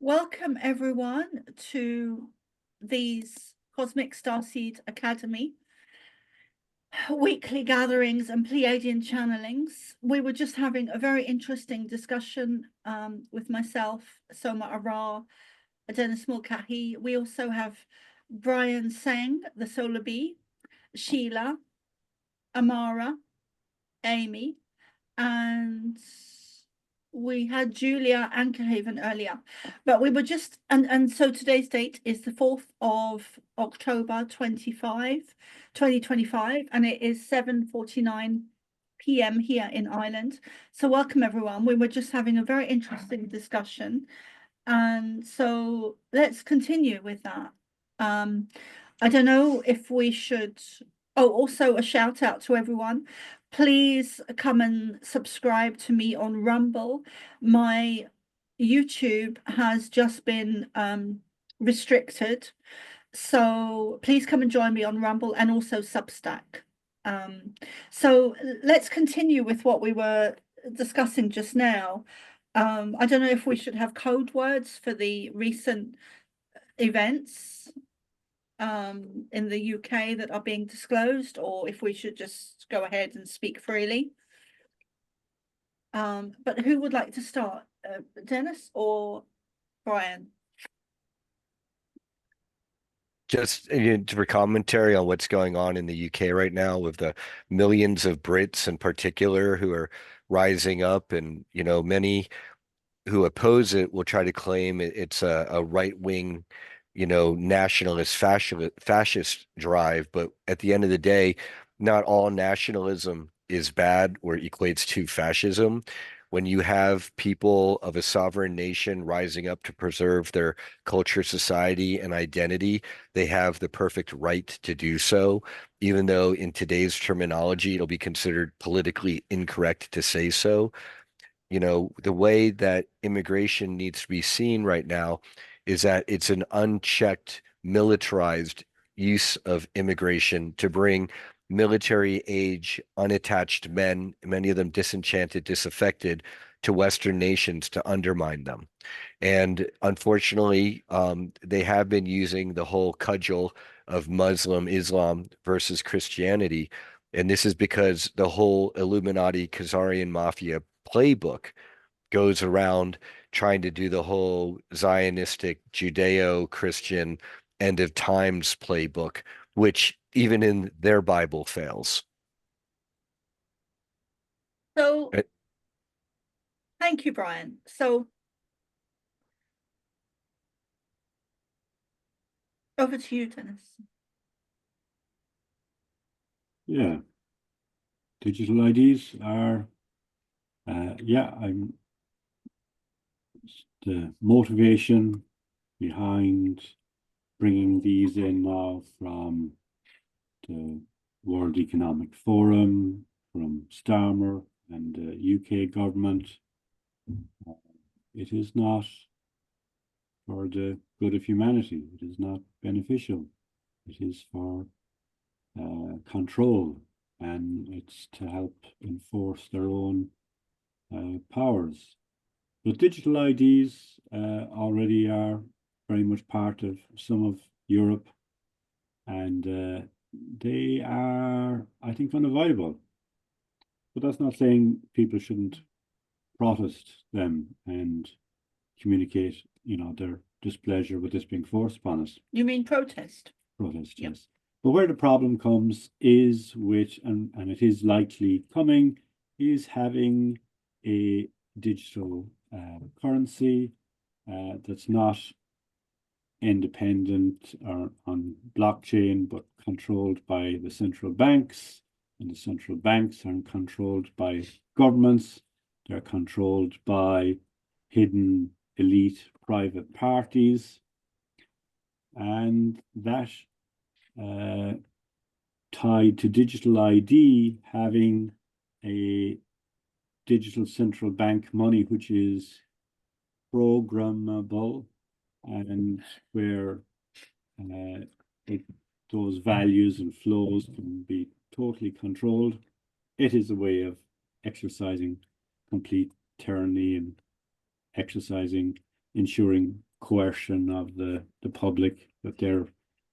Welcome everyone to these Cosmic Starseed Academy weekly gatherings and Pleiadian channelings. We were just having a very interesting discussion with myself, Soma Arah, Dennis Mulcahy. We also have Brian Seng, the Solar Bee, Sheila, Amara, Amy, and we had Julia Ankerhaven earlier, but we were just, and so today's date is the 4th of October 2025, and it is 7:49 p.m. here in Ireland. So welcome everyone. We were just having a very interesting discussion, and so let's continue with that. I don't know if we should, also a shout out to everyone. Please come and subscribe to me on Rumble. My YouTube has just been restricted. So please come and join me on Rumble and also Substack. So let's continue with what we were discussing just now. I don't know if we should have code words for the recent events in the UK that are being disclosed, or if we should just go ahead and speak freely. But who would like to start, Dennis or Brian? Just for commentary on what's going on in the UK right now with the millions of Brits in particular who are rising up, and many who oppose it will try to claim it's a right-wing, nationalist fascist drive. But at the end of the day, not all nationalism is bad or equates to fascism. When you have people of a sovereign nation rising up to preserve their culture, society, and identity, they have the perfect right to do so, even though in today's terminology, it'll be considered politically incorrect to say so. The way that immigration needs to be seen right now is that it's an unchecked, militarized use of immigration to bring military age, unattached men, many of them disenchanted, disaffected, to Western nations to undermine them. And unfortunately, they have been using the whole cudgel of Islam versus Christianity. And this is because the whole Illuminati Khazarian mafia playbook goes around trying to do the whole Zionistic Judeo-Christian end of times playbook, which even in their Bible fails. So thank you, Brian. So over to you, Dennis. Yeah, digital IDs are, I'm the motivation behind bringing these in now from the World Economic Forum, from Starmer and the UK government. It is not for the good of humanity. It is not beneficial. It is for control, and it's to help enforce their own powers. But digital IDs already are very much part of some of Europe, and they are, I think, unavoidable. But that's not saying people shouldn't protest them and communicate, their displeasure with this being forced upon us. You mean protest? Protest, yep. Yes. But where the problem comes is with, and it is likely coming, is having a digital currency that's not independent or on blockchain, but controlled by the central banks. And the central banks are controlled by governments. They're controlled by hidden elite private parties. And that tied to digital ID, having a digital central bank money which is programmable, and where those values and flows can be totally controlled. It is a way of exercising complete tyranny and ensuring coercion of the public, that they're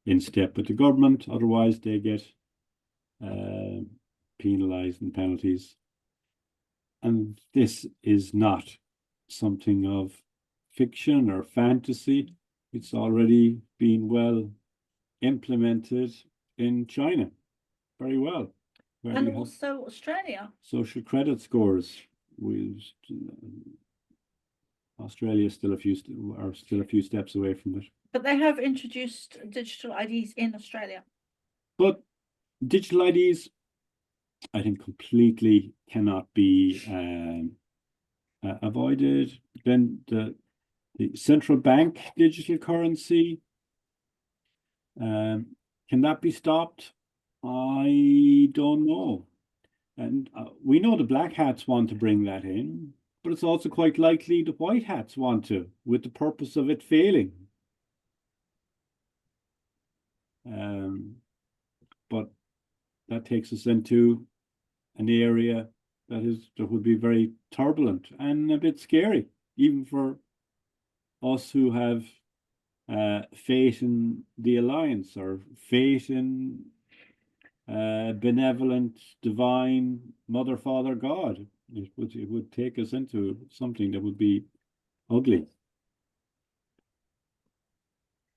in step with the government, otherwise they get penalized and penalties. And this is not something of fiction or fantasy. It's already been well implemented in China very well. And also Australia. Social credit scores. Australia is still a few steps away from it. But they have introduced digital IDs in Australia. But digital IDs, I think, completely cannot be avoided. Then the central bank digital currency, can that be stopped? I don't know. And we know the black hats want to bring that in, but it's also quite likely the white hats want to, with the purpose of it failing. But that takes us into an area that would be very turbulent and a bit scary, even for us who have faith in the Alliance or faith in benevolent, divine Mother, Father, God. It would take us into something that would be ugly.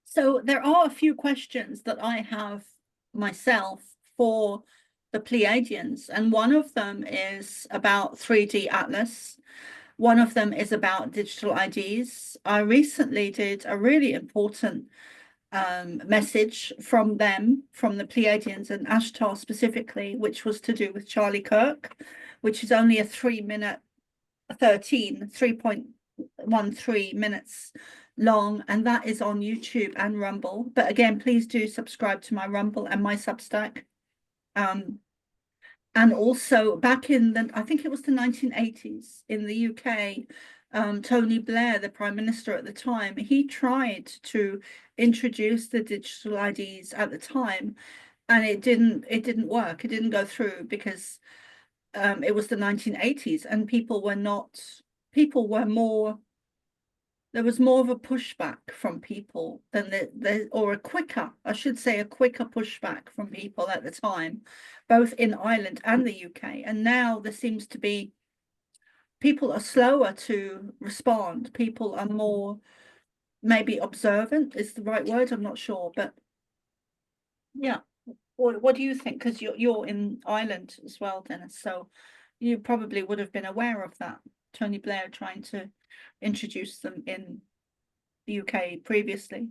So there are a few questions that I have myself for the Pleiadians, and one of them is about 3D Atlas. One of them is about digital IDs. I recently did a really important message from them, from the Pleiadians and Ashtar specifically, which was to do with Charlie Kirk, which is only a 3.13 minutes long, and that is on YouTube and Rumble. But again, please do subscribe to my Rumble and my Substack. And also back in I think it was the 1980s in the UK, Tony Blair, the Prime Minister at the time, he tried to introduce the digital IDs at the time, and it didn't work. It didn't go through because it was the 1980s, and there was more of a pushback from people than a quicker pushback from people at the time, both in Ireland and the UK. And now there seems to be, people are slower to respond. People are more, maybe observant is the right word, I'm not sure, but yeah. What do you think? Because you're in Ireland as well, Dennis, so you probably would have been aware of that. Tony Blair trying to introduce them in the UK previously.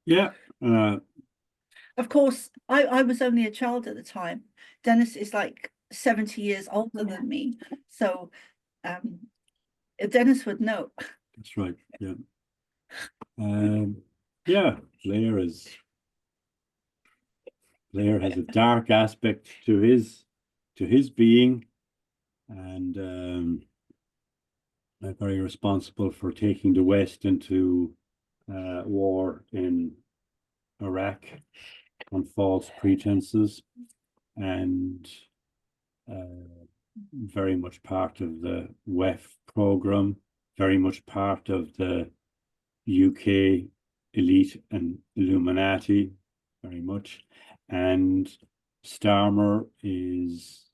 Yeah. Of course, I was only a child at the time. Dennis is like 70 years older than me, so Dennis would know. That's right. Yeah. Yeah. Blair has a dark aspect to his being, and very responsible for taking the West into war in Iraq on false pretenses, and very much part of the WEF program, very much part of the UK elite and Illuminati, very much. And Starmer is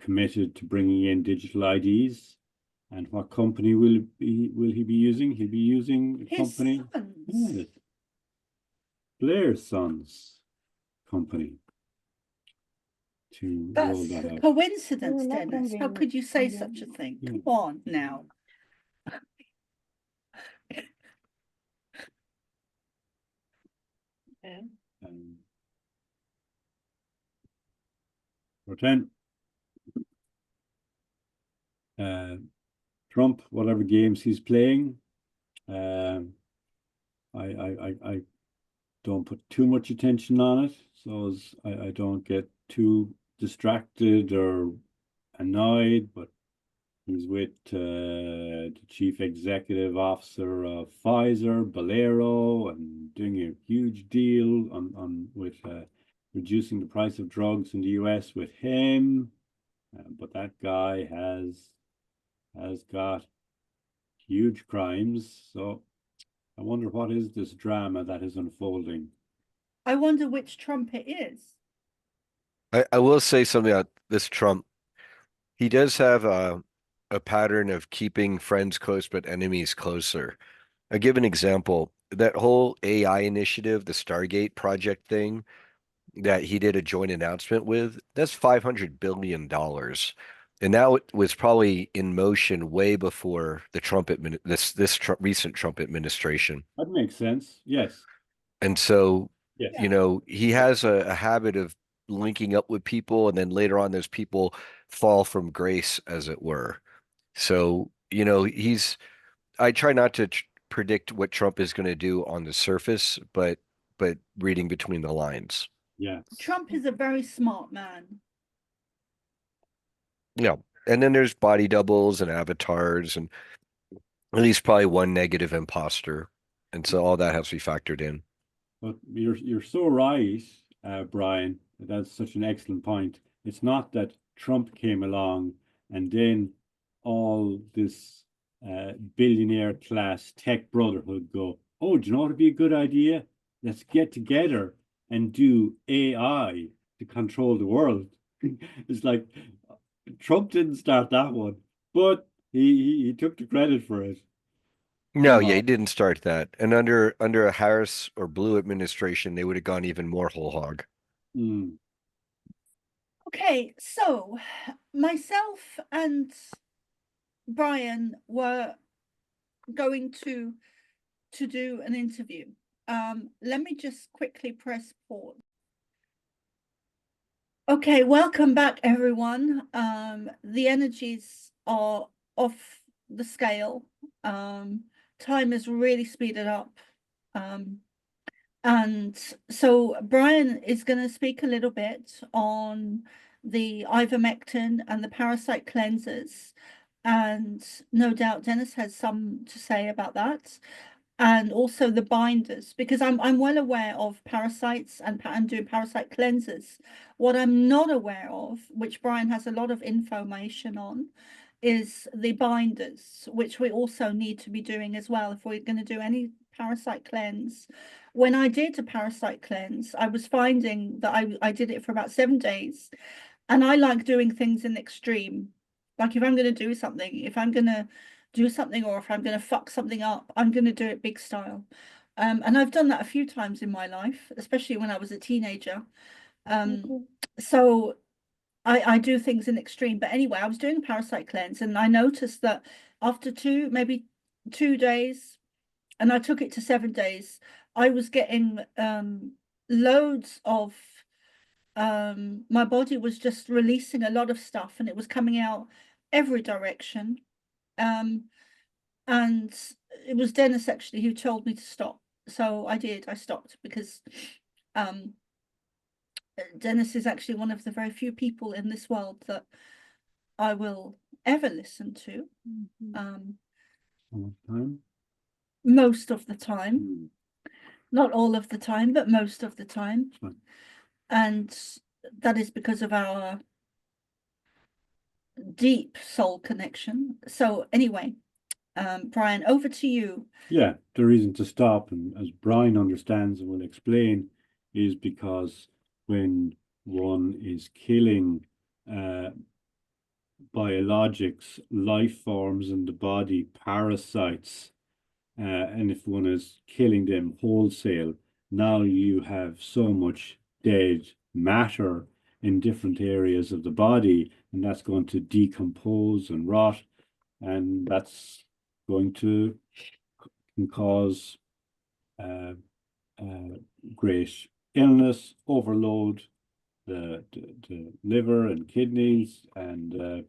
committed to bringing in digital IDs. And what company will he be using? He'll be using a company. Yes. Blair's Sons company to roll that That's out. coincidence, Dennis. How could you say such a thing? Yeah. Come on now. Yeah. For 10, Trump, whatever games he's playing, I don't put too much attention on it, so as I don't get too distracted or annoyed. But he's with the chief executive officer of Pfizer, Bolero, and doing a huge deal with reducing the price of drugs in the US with him. But that guy has got huge crimes. So I wonder what is this drama that is unfolding. I wonder which Trump it is. I will say something about this Trump. He does have a pattern of keeping friends close but enemies closer. I'll give an example. That whole AI initiative, the Stargate project thing that he did a joint announcement with, that's $500 billion. And that was probably in motion way before the recent Trump administration. That makes sense. Yes. And so, Yes. he has a habit of linking up with people, and then later on, those people fall from grace, as it were. So, I try not to predict what Trump is going to do on the surface, but reading between the lines. Yes. Trump is a very smart man. Yeah. And then there's body doubles and avatars, and at least probably one negative imposter. And so all that has to be factored in. But you're so right, Brian. That's such an excellent point. It's not that Trump came along and then all this billionaire class tech brotherhood go, oh, do you know what would be a good idea? Let's get together and do AI to control the world. It's like Trump didn't start that one, but he took the credit for it. No, yeah, he didn't start that. And under a Harris or Blue administration, they would have gone even more whole hog. Mm. Okay, so myself and Brian were going to do an interview. Let me just quickly press pause. Okay, welcome back, everyone. The energies are off the scale. Time has really speeded up. And so Brian is going to speak a little bit on the ivermectin and the parasite cleansers. And no doubt Dennis has some to say about that. And also the binders, because I'm well aware of parasites and doing parasite cleansers. What I'm not aware of, which Brian has a lot of information on, is the binders, which we also need to be doing as well if we're going to do any parasite cleanse. When I did a parasite cleanse, I was finding that I did it for about 7 days, and I like doing things in extreme. Like if I'm going to do something, if I'm going to do something, or if I'm going to fuck something up, I'm going to do it big style. And I've done that a few times in my life, especially when I was a teenager. So I do things in extreme. But anyway, I was doing a parasite cleanse, and I noticed that after maybe 2 days, and I took it to 7 days, I was getting loads of my body was just releasing a lot of stuff, and it was coming out every direction. And it was Dennis actually who told me to stop. So I stopped, because Dennis is actually one of the very few people in this world that I will ever listen to. Most of the time. Not all of the time, but most of the time. And that is because of our deep soul connection. So anyway, Brian, over to you. Yeah, the reason to stop, and as Brian understands and will explain, is because when one is killing biologics, life forms in the body, parasites, and if one is killing them wholesale, now you have so much dead matter in different areas of the body, and that's going to decompose and rot, and that's going to cause great illness, overload the liver and kidneys, and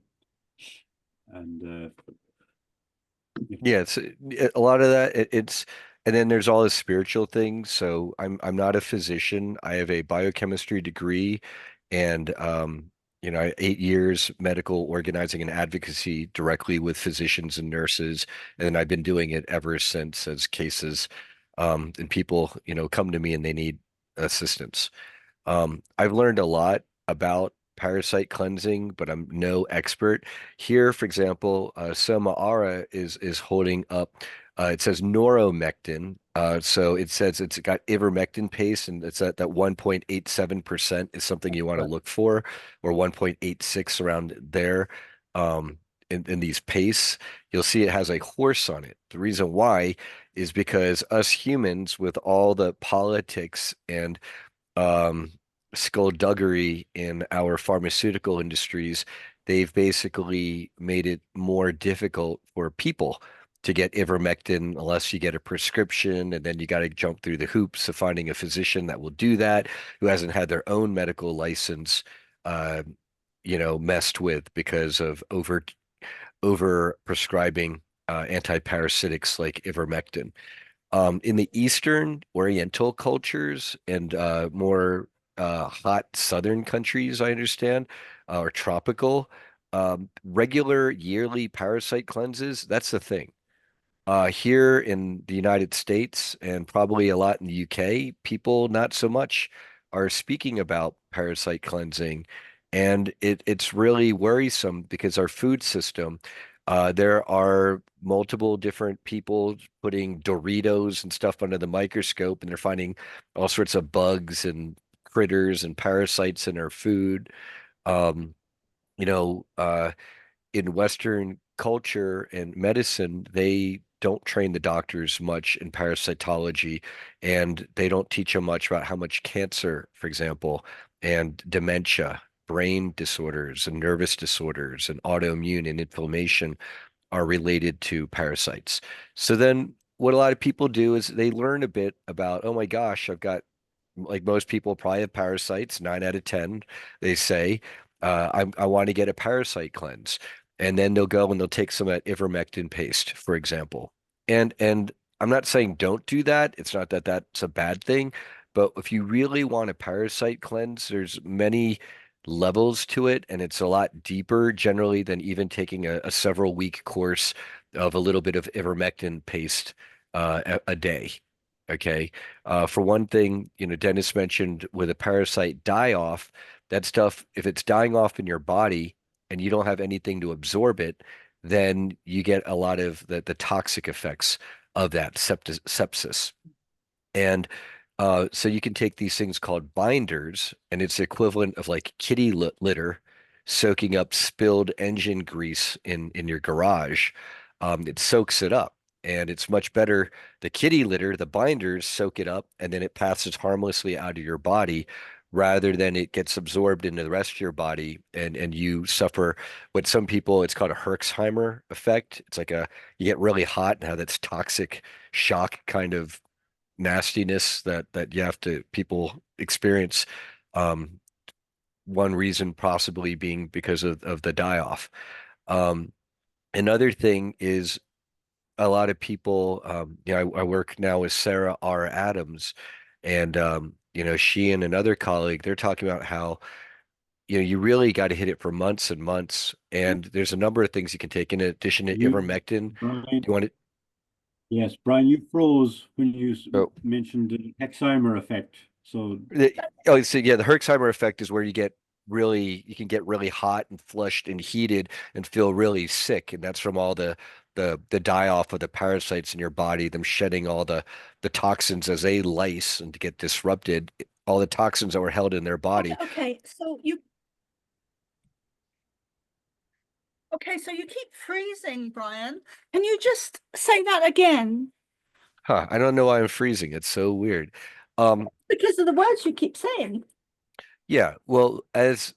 Yeah, it's a lot of that. And then there's all the spiritual things. So I'm not a physician. I have a biochemistry degree, and 8 years medical organizing and advocacy directly with physicians and nurses, and I've been doing it ever since as cases, and people come to me and they need assistance. I've learned a lot about parasite cleansing, but I'm no expert. Here, for example, Soma Arah is holding up. It says noromectin. So it says it's got ivermectin paste, and it's at that 1.87% is something you want to look for, or 1.86 around there. Um, in these pastes, you'll see it has a horse on it. The reason why is because us humans, with all the politics and um, skullduggery in our pharmaceutical industries, they've basically made it more difficult for people to get ivermectin unless you get a prescription, and then you got to jump through the hoops of finding a physician that will do that, who hasn't had their own medical license, uh, messed with because of over prescribing antiparasitics like ivermectin. In the Eastern Oriental cultures and more hot Southern countries, I understand, or tropical, regular yearly parasite cleanses, that's the thing. Here in the United States and probably a lot in the UK, people not so much are speaking about parasite cleansing. And it's really worrisome because our food system, there are multiple different people putting Doritos and stuff under the microscope, and they're finding all sorts of bugs and critters and parasites in our food. Um, you know, uh, in Western culture and medicine, they don't train the doctors much in parasitology, and they don't teach them much about how much cancer, for example, and dementia, brain disorders, and nervous disorders, and autoimmune and inflammation are related to parasites. So then what a lot of people do is they learn a bit about, oh my gosh, I've got, like most people probably have parasites, 9 out of 10, they say, I want to get a parasite cleanse. And then they'll go and they'll take some of that ivermectin paste, for example. And I'm not saying don't do that. It's not that that's a bad thing, but if you really want a parasite cleanse, there's many levels to it, and it's a lot deeper generally than even taking a several week course of a little bit of ivermectin paste a day. Okay. For one thing, Dennis mentioned with a parasite die off, that stuff, if it's dying off in your body and you don't have anything to absorb it, then you get a lot of the toxic effects of that sepsis. And so you can take these things called binders, and it's the equivalent of like kitty litter soaking up spilled engine grease in your garage. It soaks it up, and it's much better. The kitty litter, the binders soak it up, and then it passes harmlessly out of your body rather than it gets absorbed into the rest of your body, and you suffer what some people, it's called a Herxheimer effect. It's like you get really hot and have that's toxic shock kind of nastiness that you have to people experience. Um, One reason possibly being because of the die-off. Um, Another thing is a lot of people, I work now with Sarah R. Adams, and she and another colleague, they're talking about how you really got to hit it for months and months, and there's a number of things you can take in addition to You, ivermectin. Do Brian, you want it? yes, Brian, you froze when you Oh, mentioned the Herxheimer effect. So, so yeah, the Herxheimer effect is where you can get really hot and flushed and heated and feel really sick, and that's from all the die off of the parasites in your body, them shedding all the toxins as they lyse and to get disrupted, all the toxins that were held in their body. Okay, so you keep freezing, Brian. Can you just say that again? Huh, I don't know why I'm freezing. It's so weird. Um, Because of the words you keep saying. yeah, well, as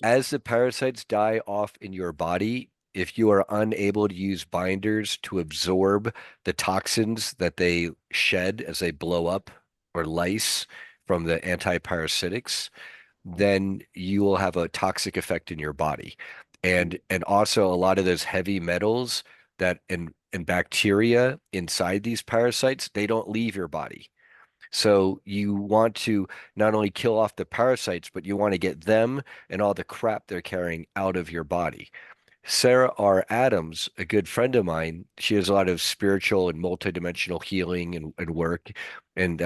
the parasites die off in your body, if you are unable to use binders to absorb the toxins that they shed as they blow up or lyse from the antiparasitics, then you will have a toxic effect in your body. And also a lot of those heavy metals that and bacteria inside these parasites, they don't leave your body. So you want to not only kill off the parasites, but you want to get them and all the crap they're carrying out of your body. Sarah R. Adams, a good friend of mine, she has a lot of spiritual and multidimensional healing and work. And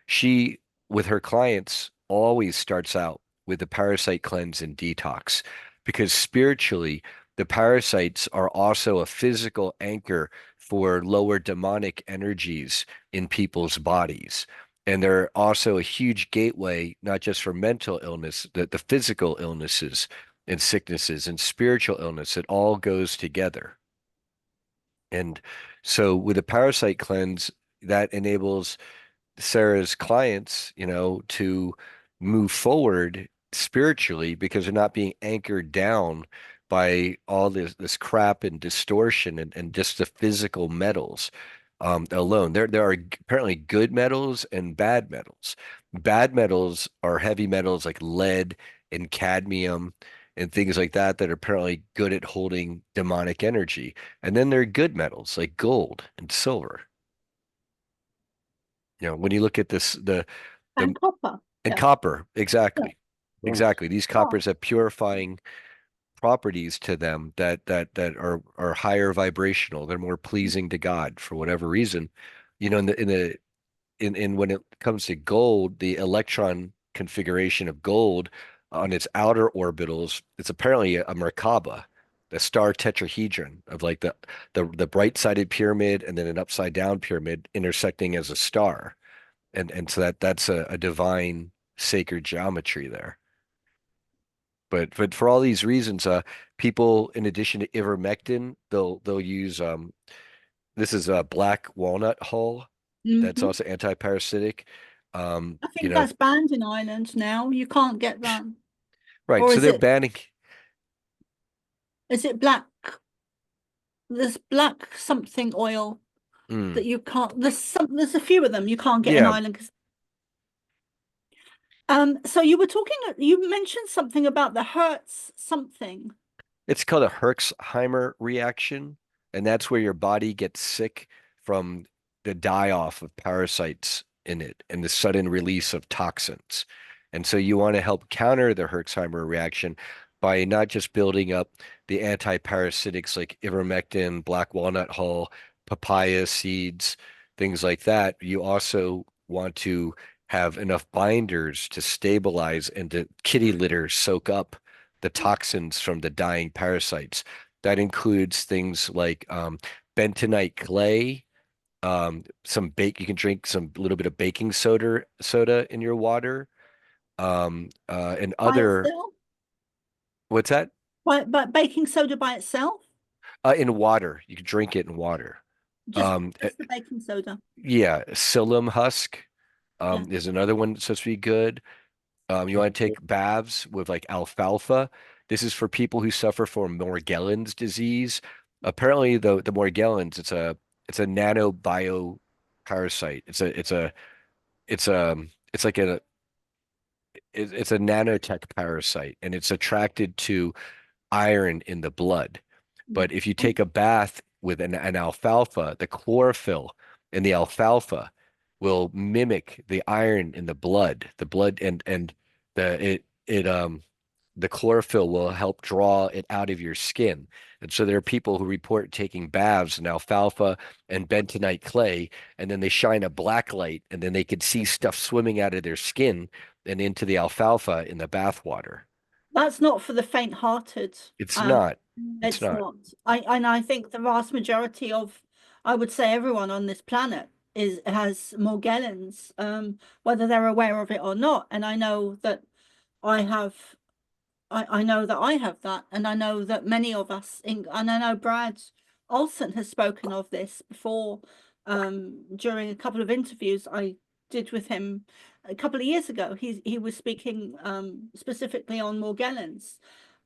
she, with her clients, always starts out with the parasite cleanse and detox, because spiritually, the parasites are also a physical anchor for lower demonic energies in people's bodies. And they're also a huge gateway, not just for mental illness, the physical illnesses and sicknesses and spiritual illness. It all goes together. And so with a parasite cleanse, that enables Sarah's clients, to move forward spiritually because they're not being anchored down by all this crap and distortion and just the physical metals alone. There are apparently good metals and bad metals. Bad metals are heavy metals like lead and cadmium and things like that that are apparently good at holding demonic energy. And then there are good metals like gold and silver. When you look at the And copper. and Yeah. copper, exactly. Right. Exactly. These Oh, coppers have purifying properties to them that are higher vibrational. They're more pleasing to God for whatever reason. In when it comes to gold, the electron configuration of gold on its outer orbitals, it's apparently a Merkaba, the star tetrahedron of like the bright-sided pyramid and then an upside down pyramid intersecting as a star. And so that's a divine sacred geometry there. But for all these reasons, people in addition to ivermectin, they'll use this is a black walnut hull that's mhm. also anti-parasitic. I think that's banned in Ireland now. You can't get that. Right. Or So is they're it banning. black? There's black something oil that you can't. There's a few of them you can't get in Yeah, Ireland. So you mentioned something about the Hertz something. it's called a Herxheimer reaction, and that's where your body gets sick from the die-off of parasites in it and the sudden release of toxins. And so you want to help counter the Herxheimer reaction by not just building up the anti-parasitics like ivermectin, black walnut hull, papaya seeds, things like that. You also want to have enough binders to stabilize and to kitty litter soak up the toxins from the dying parasites. That includes things like bentonite clay, some bake. You can drink some little bit of baking soda in your water, and By other. itself? What's that? But baking soda by itself? In water. You can drink it in water. Just Um, uh, just the baking soda. yeah, psyllium husk Yeah. is another one that's supposed to be good. You want to take baths with like alfalfa. This is for people who suffer from Morgellons disease. Apparently, the Morgellons, it's a nanobio parasite. It's like it's a nanotech parasite, and it's attracted to iron in the blood. But if you take a bath with an alfalfa, the chlorophyll in the alfalfa will mimic the iron in the blood. The blood and the chlorophyll will help draw it out of your skin. And so there are people who report taking baths in alfalfa and bentonite clay, and then they shine a black light, and then they could see stuff swimming out of their skin and into the alfalfa in the bath water. That's not for the faint-hearted. It's Um, not. It's it's not. not. I think the vast majority of, I would say everyone on this planet has Morgellons, whether they're aware of it or not. And I know that I have I know that I have that, and I know that many of us and I know Brad Olson has spoken of this before, during a couple of interviews I did with him a couple of years ago. He was speaking specifically on Morgellons,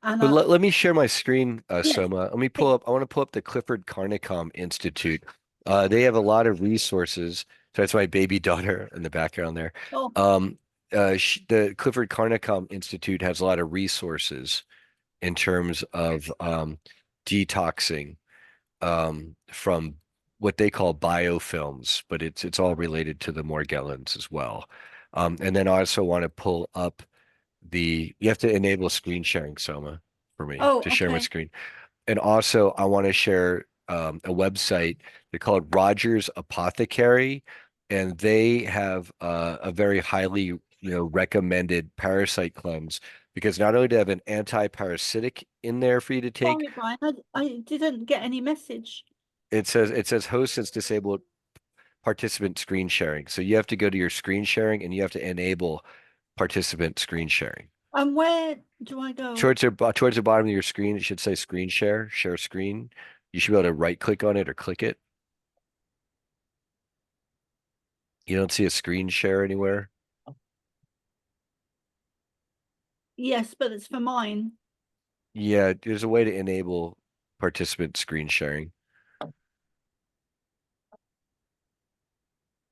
and But let me share my screen, yes, Soma. Let me pull up. I want to pull up the Clifford Carnicom Institute. They have a lot of resources. So that's my baby daughter in the background there. oh, Um, the Clifford Carnicom Institute has a lot of resources in terms of detoxing from what they call biofilms, but it's all related to the Morgellons as well. And then I also want to pull up you have to enable screen sharing, Soma, for me oh, to share my okay. screen. And also, I want to share a website. They're called Rogers Apothecary, and they have a very highly recommended parasite cleanse because not only do they have an anti-parasitic in there for you to take, Sorry, Brian, I didn't get any message. it says host has disabled participant screen sharing. So you have to go to your screen sharing and you have to enable participant screen sharing. And where do I go? Towards the bottom of your screen, it should say screen share screen. You should be able to right click on it or click it. You don't see a screen share anywhere? Yes, but it's for mine. Yeah, there's a way to enable participant screen sharing.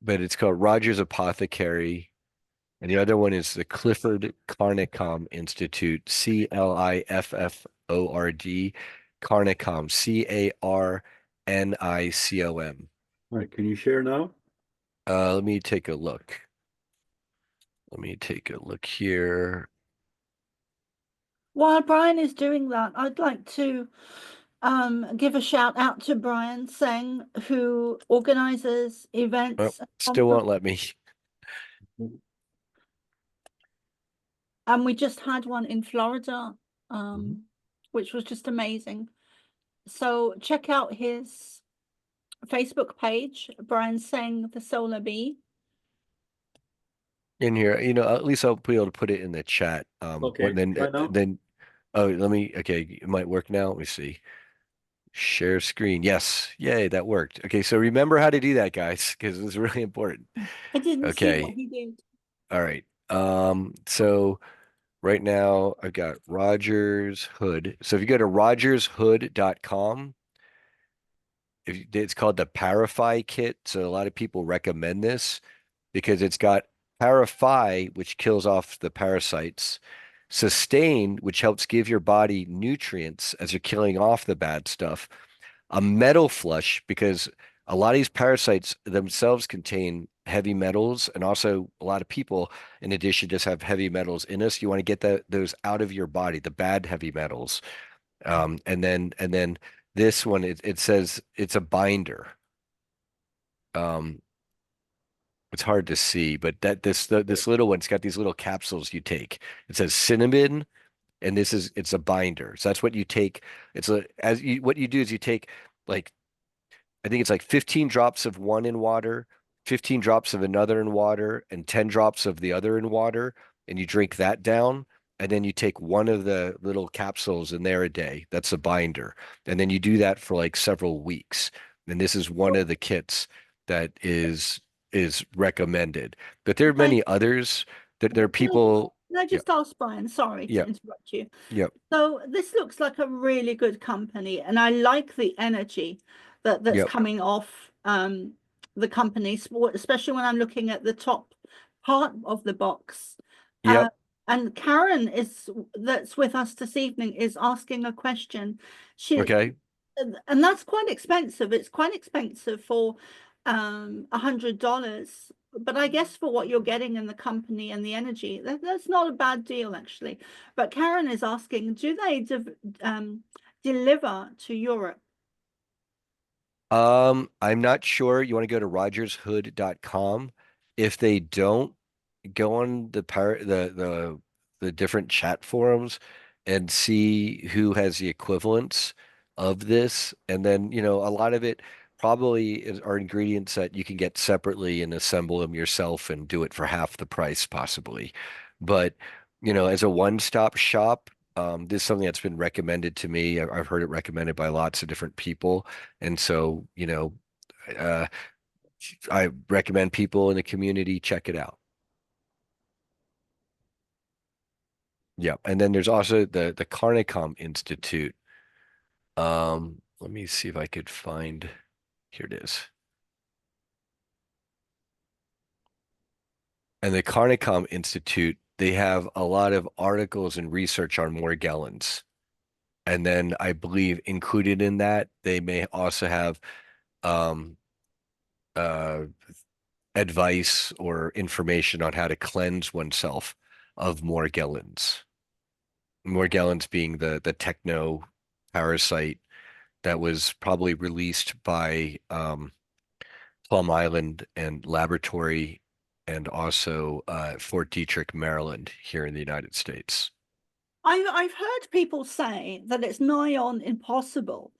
But it's called Rogers Apothecary. And the other one is the Clifford Carnicom Institute, Clifford, Carnicom, Carnicom. All right, can you share now? Let me take a look. Let me take a look here. While Brian is doing that, I'd like to give a shout out to Brian Seng, who organizes Oh, events still won't let me. and we just had one in Florida, which was just amazing. So check out his Facebook page, Brian Seng, the Solar Bee. In here, at least I'll be able to put it in the chat. Okay, try now. Oh, okay, it might work now. Let me see. Share screen. Yes. Yay, that worked. Okay, so remember how to do that, guys, because it's really important. I didn't see what Okay. he did. All right. So right now I've got Rogers Hood. So if you go to rogershood.com, it's called the Parafy kit. So a lot of people recommend this because it's got Parafy, which kills off the parasites, Sustain, which helps give your body nutrients as you're killing off the bad stuff, a metal flush because a lot of these parasites themselves contain heavy metals, and also a lot of people, in addition, just have heavy metals in us. You want to get those out of your body, the bad heavy metals. And then this one, it says it's a binder. Um, it's hard to see, but this little one's got these little capsules you take. It says cinnamon, and it's a binder. So that's what you take. What you do is you take like I think it's like 15 drops of one in water, 15 drops of another in water, and 10 drops of the other in water, and you drink that down. And then you take one of the little capsules in there a day. That's a binder. And then you do that for like several weeks. And this is one of the kits that is recommended. But there are Okay. many others. There are Can people. I just ask Brian? Sorry to Yeah. interrupt you. Yep. So this looks like a really good company, and I like the energy that's Yep. coming off the company, especially when I'm looking at the top part of the box. Yep. And Karen that's with us this evening is asking a question. Okay. And that's quite expensive. It's quite expensive for $100. But I guess for what you're getting in the company and the energy, that's not a bad deal, actually. But Karen is asking, do they deliver to Europe? I'm not sure. You want to go to rogershood.com. If they don't, go on the different chat forums and see who has the equivalents of this. And then, a lot of it probably are ingredients that you can get separately and assemble them yourself and do it for half the price, possibly. But, as a one-stop shop, this is something that's been recommended to me. I've heard it recommended by lots of different people. And so, uh, I recommend people in the community check it out. Yeah, and then there's also the Carnicom Institute. Let me see if I could find. Here it is. And the Carnicom Institute, they have a lot of articles and research on Morgellons. And then I believe included in that, they may also have um, uh, advice or information on how to cleanse oneself of Morgellons. Morgellons being the techno parasite that was probably released by Plum Island and laboratory and also Fort Detrick, Maryland, here in the United States. I've heard people say that it's nigh on impossible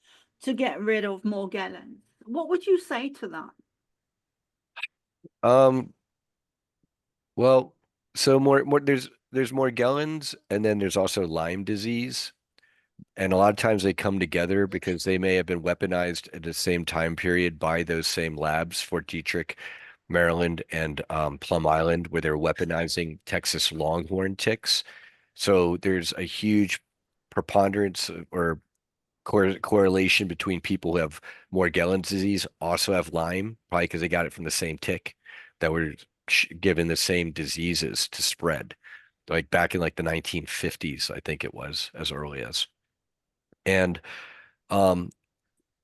to get rid of Morgellons. What would you say to that? Um, well, so more there's Morgellons, and then there's also Lyme disease. And a lot of times they come together because they may have been weaponized at the same time period by those same labs, Fort Detrick, Maryland, and Plum Island, where they're weaponizing Texas longhorn ticks. So there's a huge preponderance or correlation between people who have Morgellons disease also have Lyme, probably because they got it from the same tick that were given the same diseases to spread. Like back in like the 1950s, I think it was as early as. And um,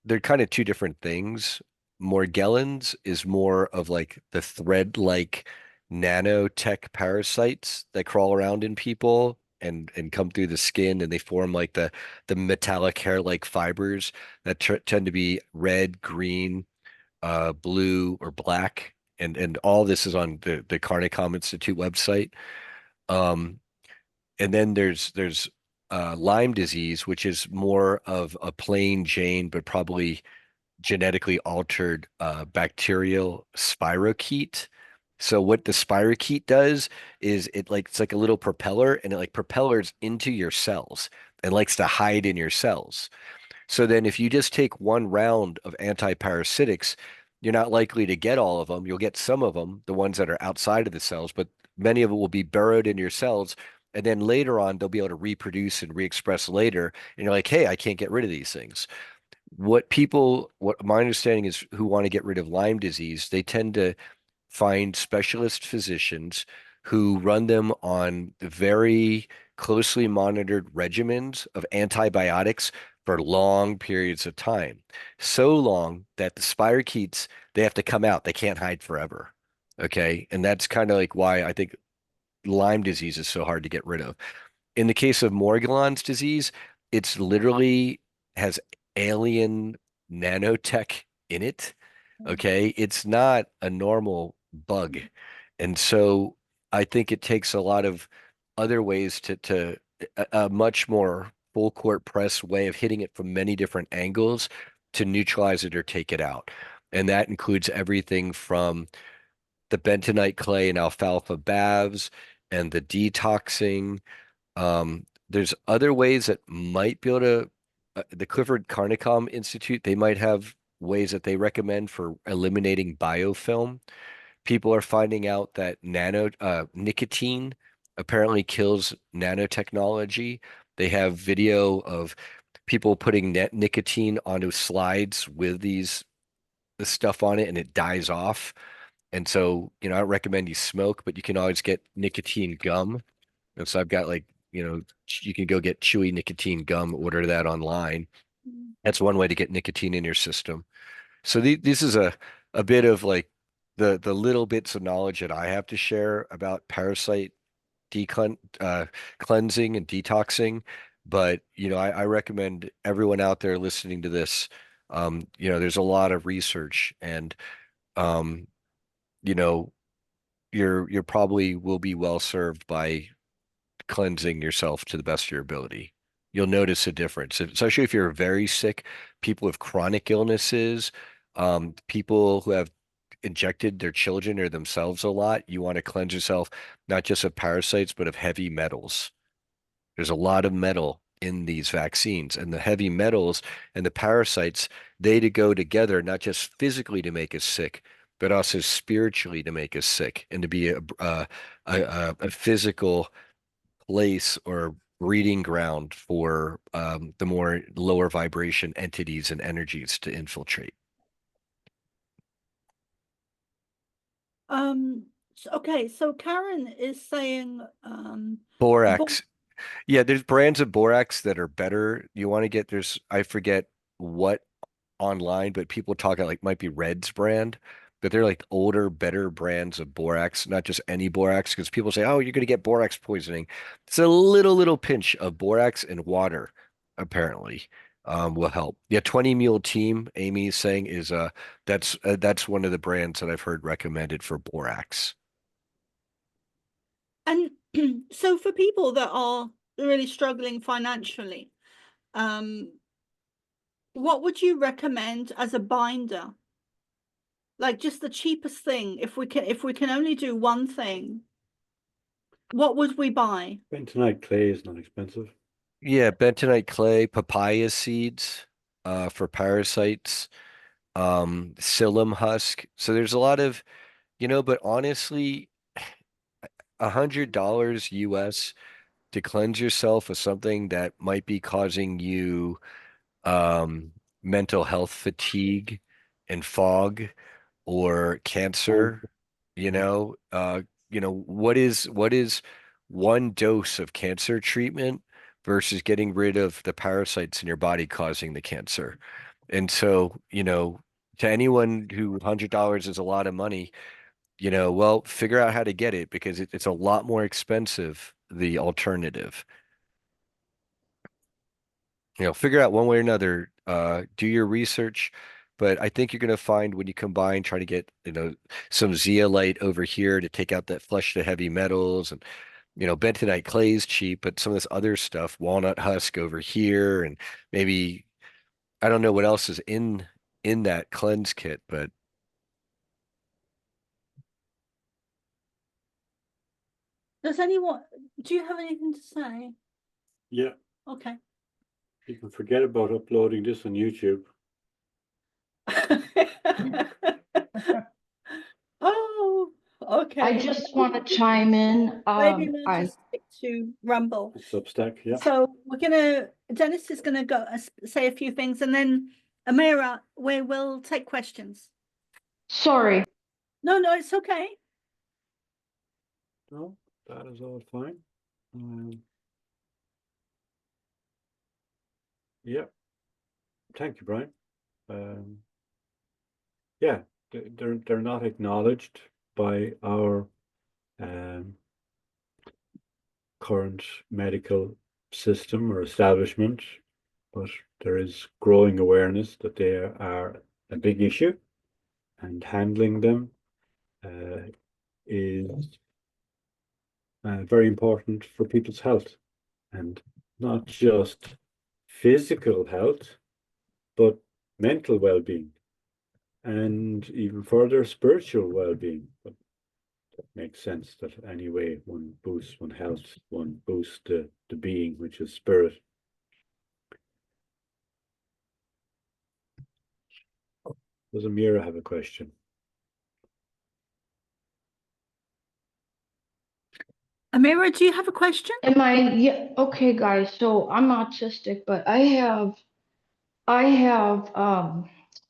they're kind of two different things. Morgellons is more of like the thread-like nanotech parasites that crawl around in people and come through the skin, and they form like the metallic hair-like fibers that tend to be red, green, blue, or black. And all this is on the Carnicom Institute website. Um, and then there's Lyme disease, which is more of a plain Jane, but probably genetically altered bacterial spirochete. So what the spirochete does is it's like a little propeller, and it like propellers into your cells and likes to hide in your cells. So then if you just take one round of antiparasitics, you're not likely to get all of them. You'll get some of them, the ones that are outside of the cells, but many of it will be burrowed in your cells. And then later on, they'll be able to reproduce and re-express later. And you're like, hey, I can't get rid of these things. What my understanding is, who want to get rid of Lyme disease, they tend to find specialist physicians who run them on very closely monitored regimens of antibiotics for long periods of time. So long that the spirochetes, they have to come out. They can't hide forever. Okay. And that's kind of like why I think Lyme disease is so hard to get rid of. In the case of Morgellons disease, it's literally has alien nanotech in it. Okay. It's not a normal bug. And so I think it takes a lot of other ways to a much more full court press way of hitting it from many different angles to neutralize it or take it out. And that includes everything from the bentonite clay and alfalfa baths and the detoxing. There's other ways that might be able to, the Clifford Carnicom Institute, they might have ways that they recommend for eliminating biofilm. People are finding out that nicotine apparently kills nanotechnology. They have video of people putting nicotine onto slides with the stuff on it, and it dies off. And so, I don't recommend you smoke, but you can always get nicotine gum. And so I've got like, you can go get chewy nicotine gum, order that online. That's one way to get nicotine in your system. So this is a bit of like the little bits of knowledge that I have to share about parasite cleansing and detoxing. But I recommend everyone out there listening to this. There's a lot of research, and um, you know, you're probably will be well served by cleansing yourself to the best of your ability. You'll notice a difference, especially if you're very sick, people with chronic illnesses, people who have injected their children or themselves a lot. You want to cleanse yourself not just of parasites, but of heavy metals. There's a lot of metal in these vaccines, and the heavy metals and the parasites, they to go together, not just physically to make us sick, but also spiritually to make us sick and to be a physical place or breeding ground for the more lower vibration entities and energies to infiltrate. Okay, so Karen is saying Borax. Yeah, there's brands of borax that are better. You want to get, I forget what online, but people talk about like might be Red's brand, but they're like older, better brands of borax, not just any borax, because people say, oh, you're going to get borax poisoning. It's a little pinch of borax and water, apparently, will help. Yeah, 20 Mule Team, Amy's saying, is that's one of the brands that I've heard recommended for borax. And so for people that are really struggling financially, what would you recommend as a binder? Like just the cheapest thing, if we can only do one thing, what would we buy? Bentonite clay is not expensive. Yeah, bentonite clay, papaya seeds, for parasites, psyllium husk. So there's a lot of, but honestly, $100 US to cleanse yourself of something that might be causing you um, mental health fatigue and fog or Oh, cancer, what is one dose of cancer treatment versus getting rid of the parasites in your body causing the cancer? And so, to anyone who $100 is a lot of money, well, figure out how to get it because it's a lot more expensive, the alternative. Figure out one way or another, do your research. But I think you're going to find when you combine, try to get, some zeolite over here to take out that flush the heavy metals and, bentonite clay is cheap, but some of this other stuff, walnut husk over here, and maybe, I don't know what else is in that cleanse kit, but Does anyone, do you have anything to say? yeah. Okay. You can forget about uploading this on YouTube. Oh, okay. I just want to chime in. Maybe we'll I just stick to Rumble. Substack, yeah. So Dennis is gonna go say a few things, and then Amira, we will take questions. sorry. No, it's okay. No, that is all fine. Yeah. Thank you, Brian. Yeah, they're not acknowledged by our current medical system or establishment, but there is growing awareness that they are a big issue, and handling them is very important for people's health, and not just physical health, but mental well-being, and even further spiritual well-being. But that makes sense that anyway, one boosts one health, one boosts the being, which is spirit. Does Amira have a question? Amira, do you have a question? Yeah, okay, guys. So I'm autistic, but I have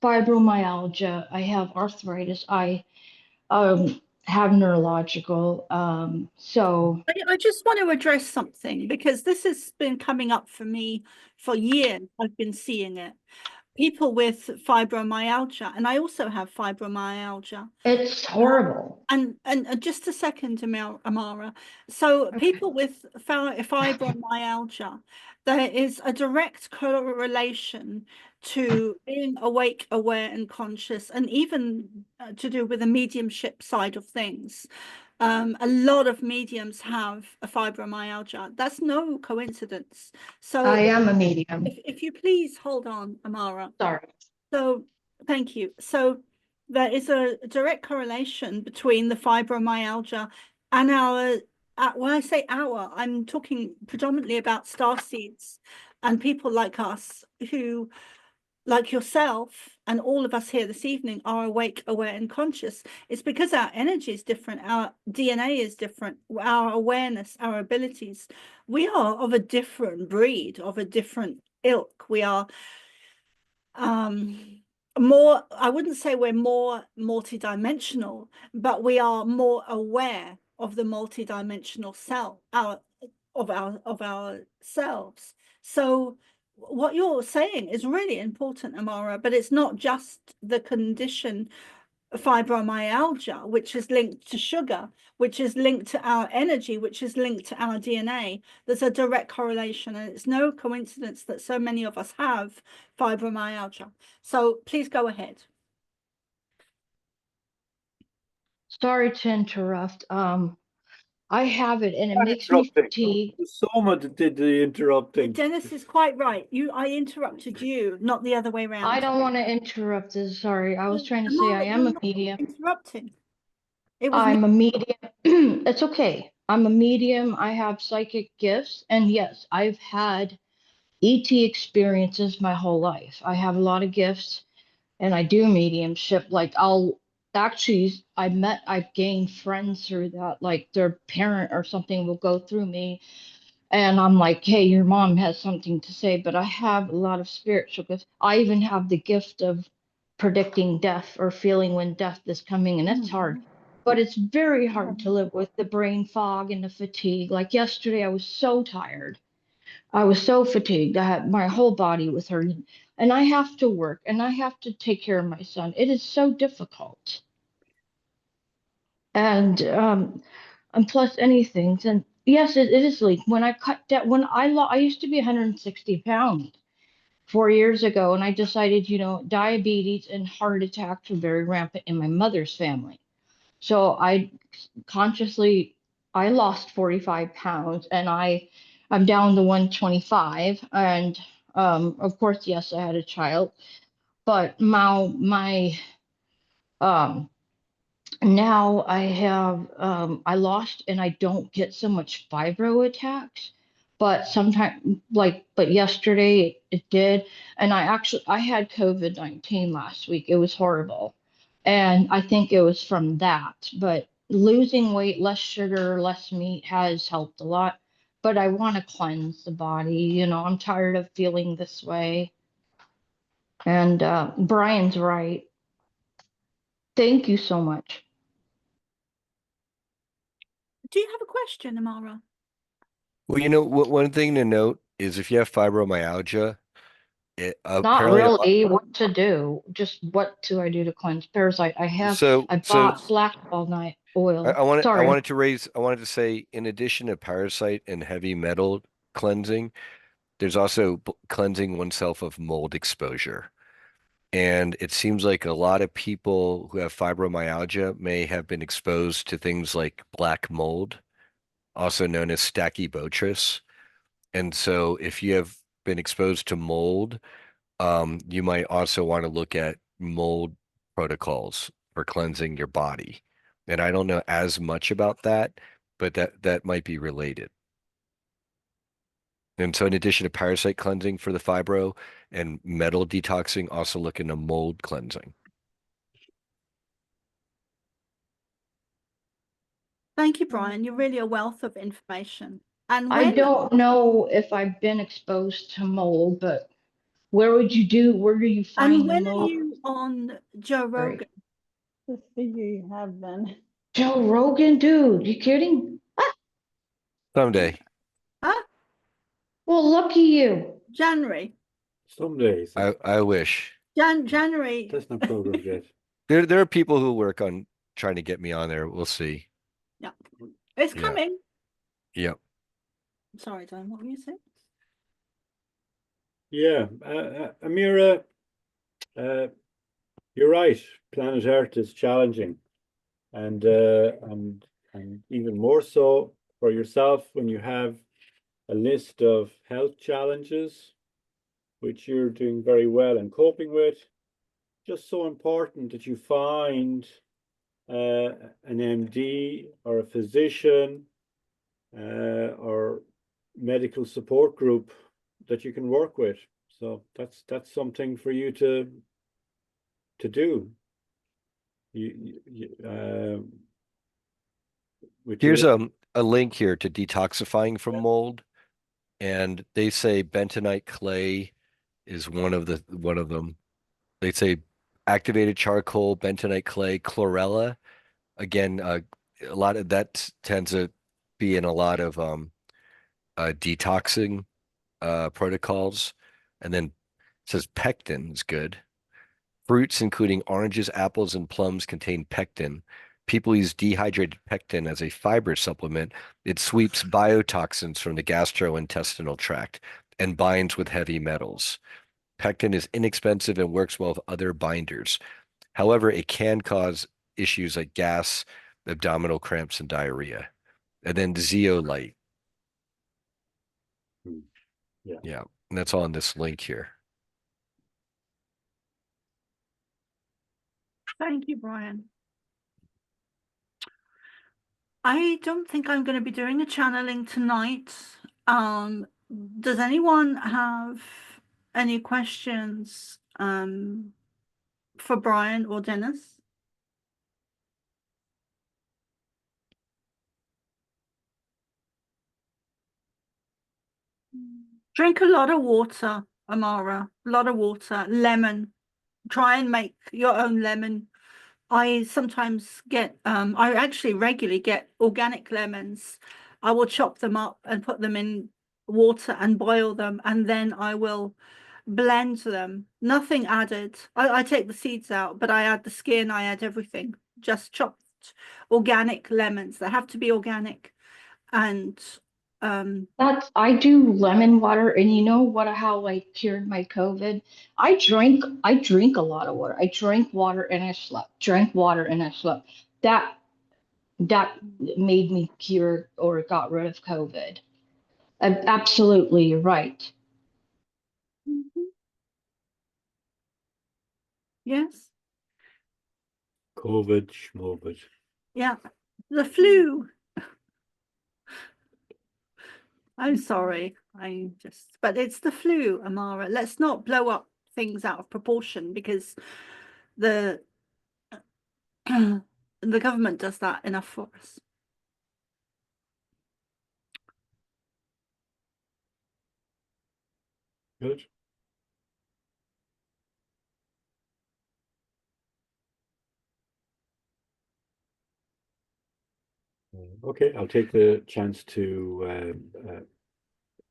fibromyalgia, I have arthritis, I have neurological so I just want to address something because this has been coming up for me for years. I've been seeing it. People with fibromyalgia, and I also have fibromyalgia. it's horrible. And just a second, Amara. So Okay. people with fibromyalgia, there is a direct correlation to being awake, aware, and conscious, and even to do with the mediumship side of things. A lot of mediums have a fibromyalgia. That's no coincidence. So I am a medium. if you please hold on, Amara. Sorry. So thank you. So there is a direct correlation between the fibromyalgia and when I say our, I'm talking predominantly about starseeds and people like us who, like yourself and all of us here this evening, are awake, aware, and conscious. It's because our energy is different, our DNA is different, our awareness, our abilities. We are of a different breed, of a different ilk. We are more, I wouldn't say we're more multidimensional, but we are more aware of the multidimensional self, of ourselves. So what you're saying is really important, Amara, but it's not just the condition fibromyalgia, which is linked to sugar, which is linked to our energy, which is linked to our DNA. There's a direct correlation, and it's no coincidence that so many of us have fibromyalgia. So please go ahead. Sorry to interrupt. I have it, and it makes me fatigue. Soma that did the interrupting. Dennis is quite right. I interrupted you, not the other way around. I don't want to interrupt this. Sorry, I was trying to say Amara, I am you're a not medium. interrupting. It was I'm a medium. It's okay. I'm a medium. I have psychic gifts, and yes, I've had ET experiences my whole life. I have a lot of gifts, and I do mediumship. Like I've gained friends through that. Like their parent or something will go through me, and I'm like, hey, your mom has something to say. But I have a lot of spiritual gifts. I even have the gift of predicting death or feeling when death is coming, and it's hard. But it's very hard to live with the brain fog and the fatigue. Like yesterday, I was so tired. I was so fatigued. My whole body was hurting. And I have to work and I have to take care of my son. It is so difficult. And plus anything. And yes, it is like when I cut down, I used to be 160 pounds 4 years ago, and I decided, diabetes and heart attacks were very rampant in my mother's family. So consciously, I lost 45 pounds, and I'm down to 125. And of course, yes, I had a child, but um now I lost, and I don't get so much fibro attacks. But sometimes, but yesterday it did. And I had COVID-19 last week. It was horrible. And I think it was from that. But losing weight, less sugar, less meat has helped a lot. But I want to cleanse the body. I'm tired of feeling this way. And Brian's right. Thank you so much. Do you have a question, Amara? Well, one thing to note is if you have fibromyalgia, Not apparently, really what to do, just what do I do to cleanse parasite? I so bought black all night I, oil. I wanted I Sorry. wanted to raise I wanted to say in addition to parasite and heavy metal cleansing, there's also cleansing oneself of mold exposure. And it seems like a lot of people who have fibromyalgia may have been exposed to things like black mold, also known as Stachybotrys. And so if you have been exposed to mold, you might also want to look at mold protocols for cleansing your body. And I don't know as much about that, but that might be related. And so in addition to parasite cleansing for the fibro and metal detoxing, also look into mold cleansing. Thank you, Brian. You're really a wealth of information. And I when don't know if I've been exposed to mold, but where do you find the are mold? you on Joe Right. Rogan? I figure you have been. Joe Rogan, dude, you kidding? Someday. Huh? Well, lucky you. January. Some days. I wish. January. That's not programmed yet. There are people who work on trying to get me on there. We'll see. Yeah. It's Yeah. coming. Yep. Sorry, Don, what were you saying? Yeah, Amira, you're right. Planet Earth is challenging, and even more so for yourself when you have a list of health challenges, which you're doing very well and coping with. Just so important that you find an MD or a physician or medical support group that you can work with. So that's something for you to do. Here's a link here to detoxifying from mold, and they say bentonite clay is one of them. They say activated charcoal, bentonite clay, chlorella. Again, a lot of that tends to be in a lot of detoxing protocols. And then it says pectin is good. Fruits, including oranges, apples, and plums, contain pectin. People use dehydrated pectin as a fiber supplement. It sweeps biotoxins from the gastrointestinal tract and binds with heavy metals. Pectin is inexpensive and works well with other binders. However, it can cause issues like gas, abdominal cramps, and diarrhea. and then zeolite. Yeah. Yeah, and that's on this link here. Thank you, Brian. I don't think I'm going to be doing a channeling tonight. Does anyone have any questions for Brian or Dennis? Drink a lot of water, Amara. A lot of water. Lemon. Try and make your own lemon. I sometimes get, I actually regularly get organic lemons. I will chop them up and put them in water and boil them, and then I will blend them. Nothing added. I take the seeds out, but I add the skin, I add everything. Just chopped organic lemons. They have to be organic. And I do lemon water, and you know what, how I cured my COVID? I drink a lot of water. I drank water and I slept. Drank water and I slept. That made me cure or got rid of COVID. Absolutely, you're right. yes, COVID, schmovid. yeah, the flu. I'm sorry. But it's the flu, Amara. Let's not blow up things out of proportion, because the the government does that enough for us. Good. Okay, I'll take the chance to,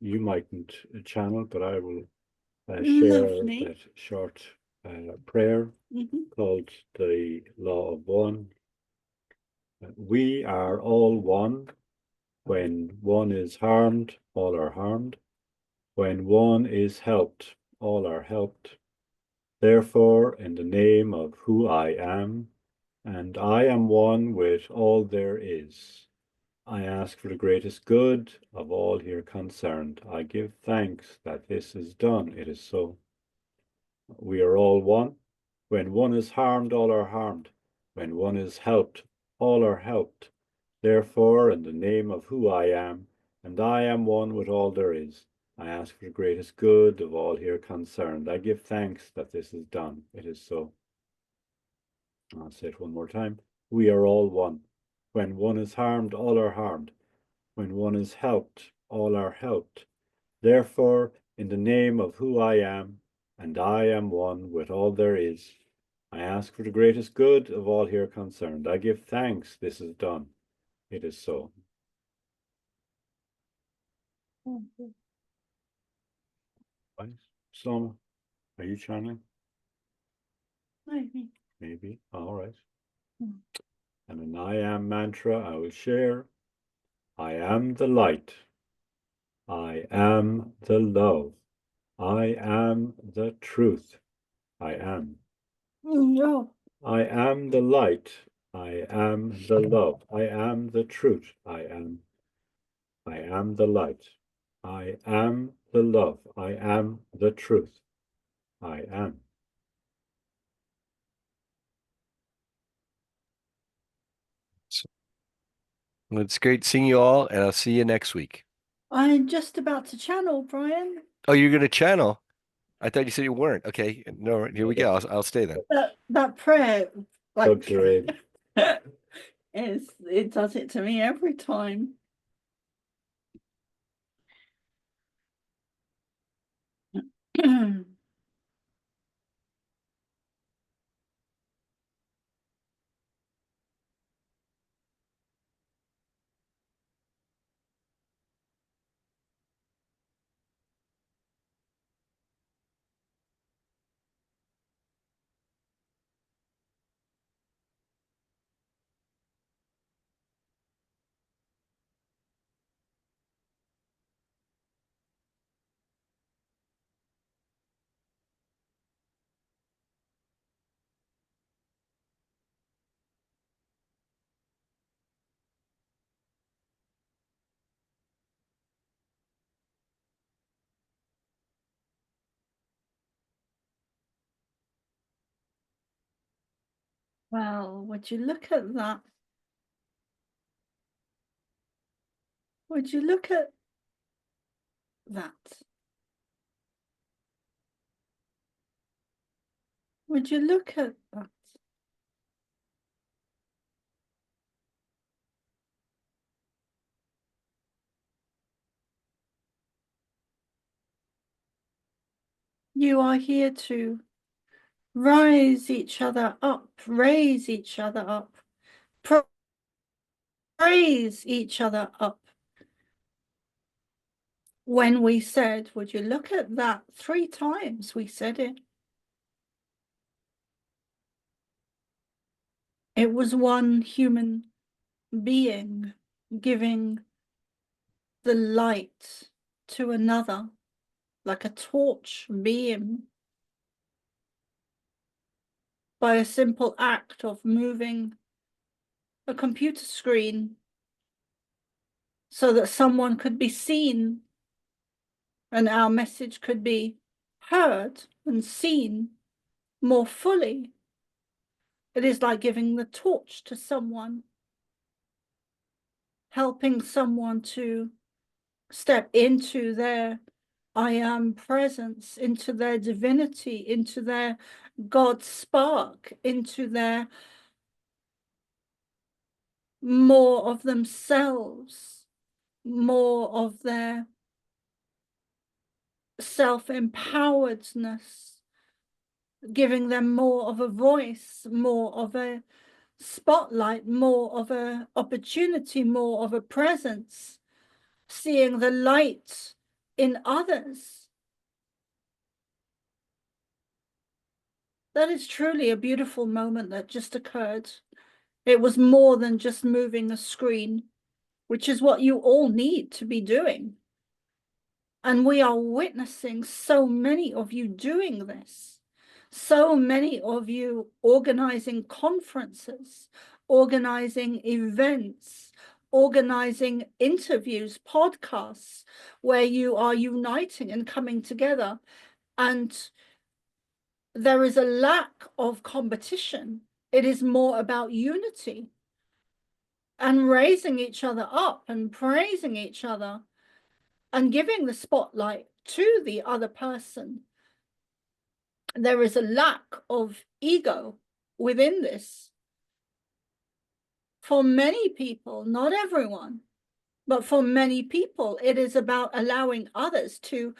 you mightn't channel, but I will share Lovely. that short prayer Mhm. called the Law of One. We are all one. When one is harmed, all are harmed. When one is helped, all are helped. Therefore, in the name of who I am, and I am one with all there is, I ask for the greatest good of all here concerned. I give thanks that this is done. It is so. We are all one. When one is harmed, all are harmed. When one is helped, all are helped. Therefore, in the name of who I am, and I am one with all there is, I ask for the greatest good of all here concerned. I give thanks that this is done. It is so. I'll say it one more time. We are all one. When one is harmed, all are harmed. When one is helped, all are helped. Therefore, in the name of who I am, and I am one with all there is, I ask for the greatest good of all here concerned. I give thanks this is done. It is so. Right. Soma, are you channeling? Maybe. Maybe. All right. Mm. And an I am mantra I will share. I am the light. I am the love. I am the truth. I am. No. I am the light. I am the love. I am the truth. I am. I am the light. I am the love. I am the truth. I am. Well, it's great seeing you all, and I'll see you next week. I'm just about to channel, Brian. Oh, you're going to channel? I thought you said you weren't. Okay, no, here we go. I'll stay then. That prayer, Tugs like, are in. it does it to me every time. Well, would you look at that? Would you look at that? Would you look at that? You are here to rise each other up, raise each other up, praise each other up. When we said, would you look at that? 3 times we said it. It was one human being giving the light to another, like a torch beam, by a simple act of moving a computer screen so that someone could be seen and our message could be heard and seen more fully. It is like giving the torch to someone, helping someone to step into their I am presence, into their divinity, into their God spark, into their more of themselves, more of their self-empoweredness, giving them more of a voice, more of a spotlight, more of a opportunity, more of a presence, seeing the light in others. That is truly a beautiful moment that just occurred. It was more than just moving a screen, which is what you all need to be doing. And we are witnessing so many of you doing this. So many of you organizing conferences, organizing events, organizing interviews, podcasts, where you are uniting and coming together. And there is a lack of competition. It is more about unity and raising each other up and praising each other and giving the spotlight to the other person. There is a lack of ego within this. For many people, not everyone, but for many people, it is about allowing others to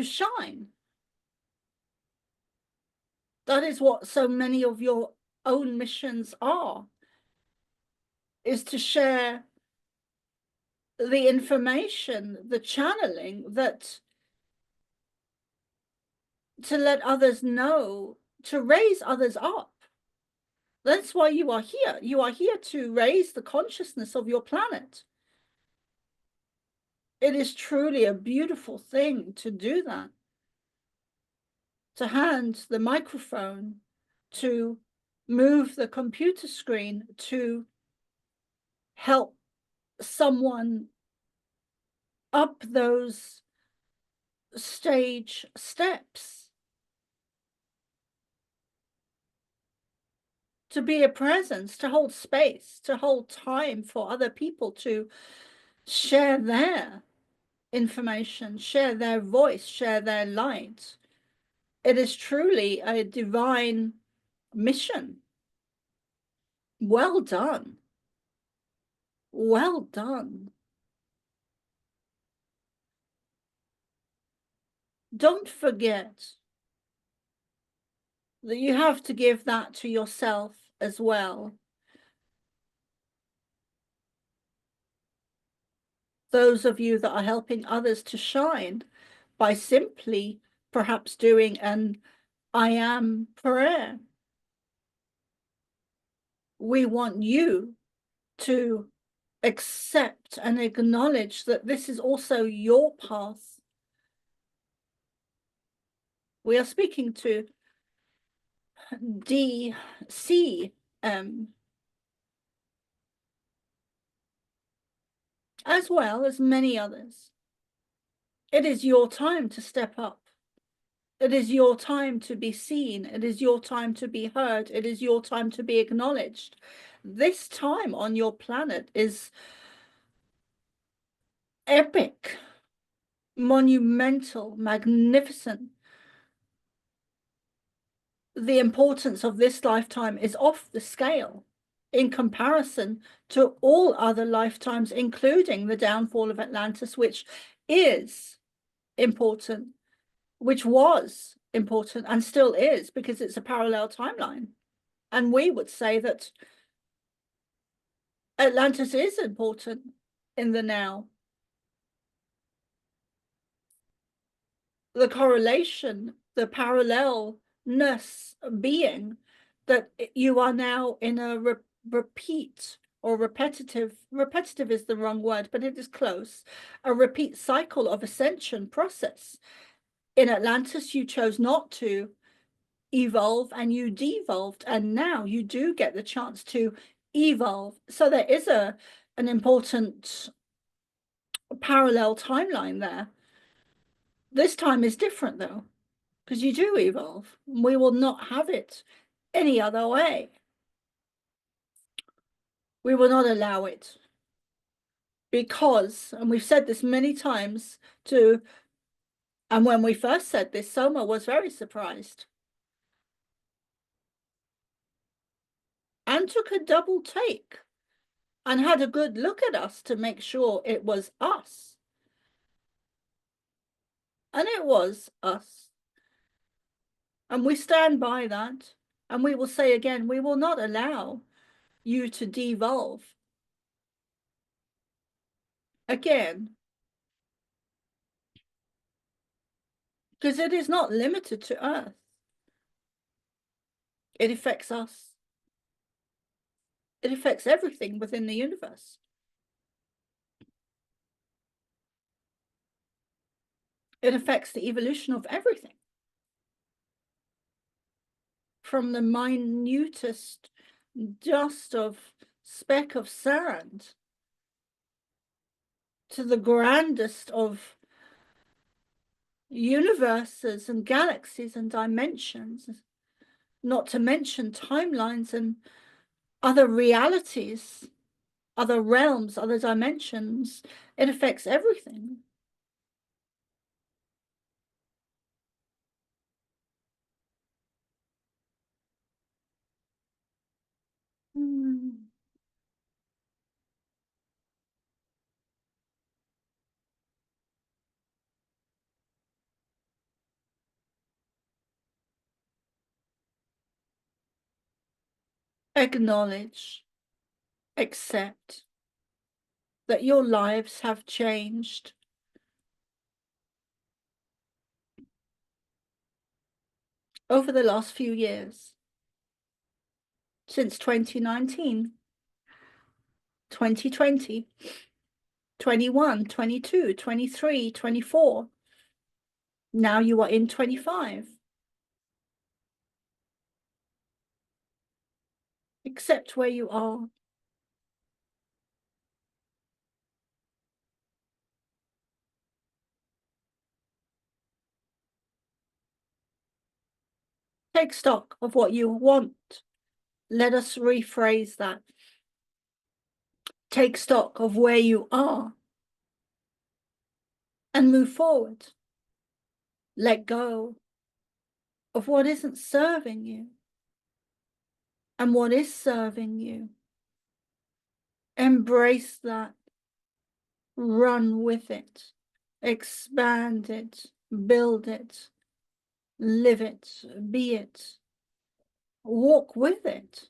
shine. That is what so many of your own missions are, is to share the information, the channeling, that to let others know, to raise others up. That's why you are here. You are here to raise the consciousness of your planet. It is truly a beautiful thing to do that. To hand the microphone, to move the computer screen, to help someone up those stage steps, to be a presence, to hold space, to hold time for other people to share their information, share their voice, share their light. It is truly a divine mission. Well done. Well done. Don't forget that you have to give that to yourself as well. Those of you that are helping others to shine by simply perhaps doing an I am prayer. We want you to accept and acknowledge that this is also your path. We are speaking to DCM, as well as many others. It is your time to step up. It is your time to be seen. It is your time to be heard. It is your time to be acknowledged. This time on your planet is epic, monumental, magnificent. The importance of this lifetime is off the scale in comparison to all other lifetimes, including the downfall of Atlantis, which is important, which was important and still is, because it's a parallel timeline. And we would say that Atlantis is important in the now. The correlation, the parallelness being that you are now in a repeat or repetitive is the wrong word, but it is close, a repeat cycle of ascension process. In Atlantis, you chose not to evolve and you devolved, and now you do get the chance to evolve. So there is an important parallel timeline there. This time is different though, because you do evolve. We will not have it any other way. We will not allow it, because, and we've said this many times too, and when we first said this, Soma was very surprised and took a double take and had a good look at us to make sure it was us. And it was us. And we stand by that. And we will say again, we will not allow you to devolve again. Because it is not limited to Earth. It affects us. It affects everything within the universe. It affects the evolution of everything. From the minutest dust of speck of sand to the grandest of universes and galaxies and dimensions, not to mention timelines and other realities, other realms, other dimensions. It affects everything. Acknowledge, accept that your lives have changed. Over the last few years, since 2019, 2020, 21, 22, 23, 24. Now you are in 25. Accept where you are. Take stock of what you want. Let us rephrase that. Take stock of where you are and move forward. Let go of what isn't serving you and what is serving you. Embrace that. Run with it. Expand it. Build it. Live it. Be it. Walk with it.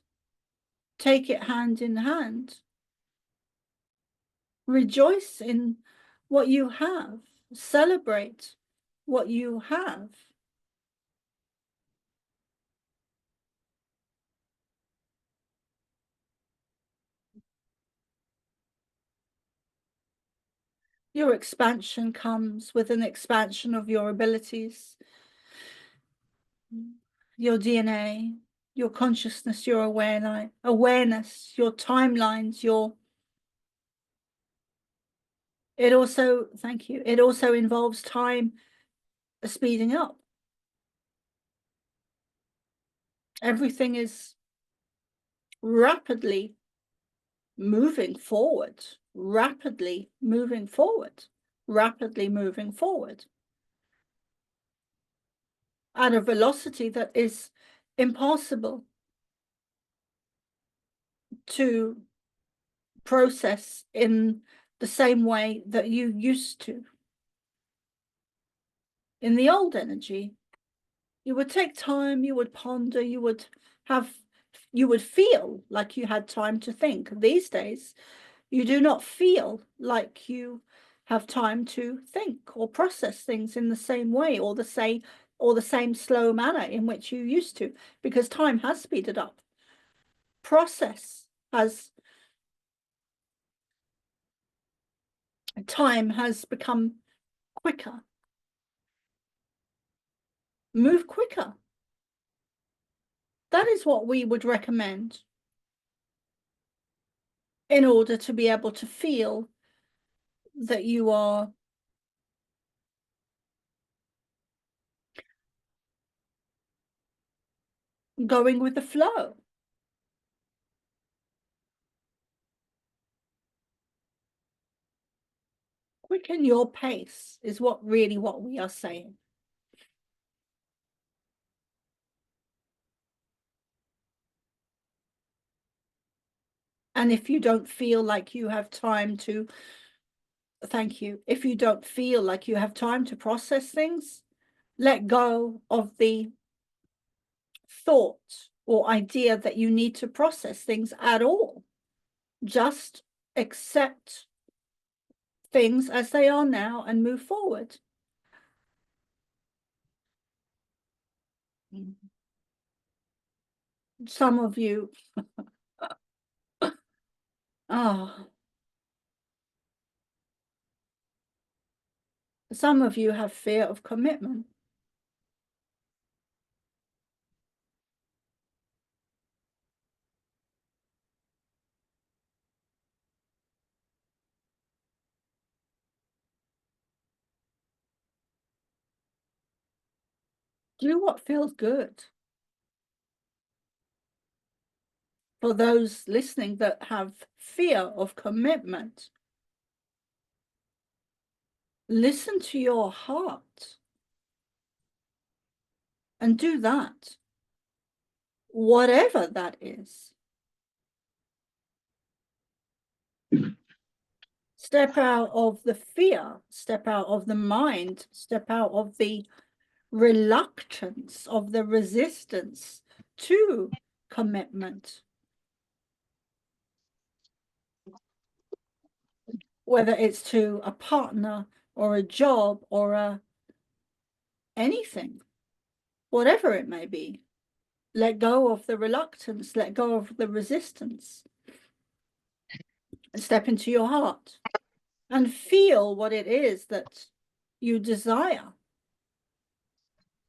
Take it hand in hand. Rejoice in what you have. Celebrate what you have. Your expansion comes with an expansion of your abilities, your DNA, your consciousness, your awareness, your timelines, your It also, thank you, it also involves time speeding up. Everything is rapidly moving forward, rapidly moving forward, rapidly moving forward at a velocity that is impossible to process in the same way that you used to. In the old energy, you would take time, you would ponder, you would feel like you had time to think. These days, you do not feel like you have time to think or process things in the same way or the same slow manner in which you used to, because time has speeded up. Time has become quicker. Move quicker. That is what we would recommend in order to be able to feel that you are going with the flow. Quicken your pace is what we are saying. And if you don't feel like you have time to, thank you, if you don't feel like you have time to process things, let go of the thought or idea that you need to process things at all. Just accept things as they are now and move forward. Some of you, some of you have fear of commitment. Do what feels good. For those listening that have fear of commitment, listen to your heart and do that, whatever that is. Step out of the fear, step out of the mind, step out of the reluctance, of the resistance to commitment. Whether it's to a partner or a job or anything, whatever it may be. Let go of the reluctance, let go of the resistance, and step into your heart and feel what it is that you desire.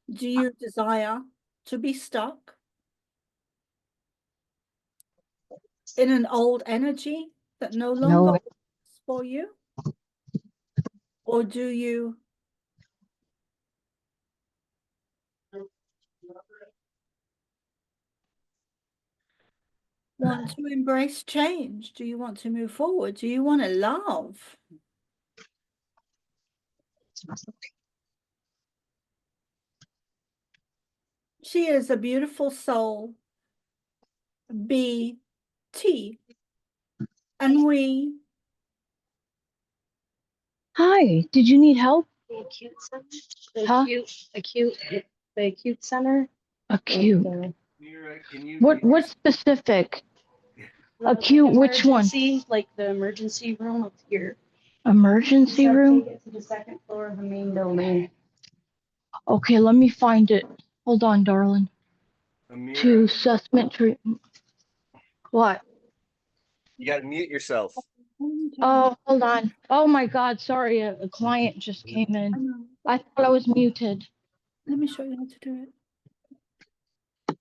Do you desire to be stuck in an old energy that no longer works for you? Or do you want to embrace change? Do you want to move forward? Do you want to love? She is a beautiful soul, BT, and we. Hi, did you need help? The acute center, the Huh? acute center. Acute. Like What specific? Acute, which one? Like the emergency room up here. Emergency room? Take it to the second floor of the main building. Okay, let me find it. Hold on, darling. To assessment treatment. What? You gotta mute yourself. Oh, hold on. Oh my God, sorry, a client just came I in. know. I thought I was muted. Let me show you how to do it.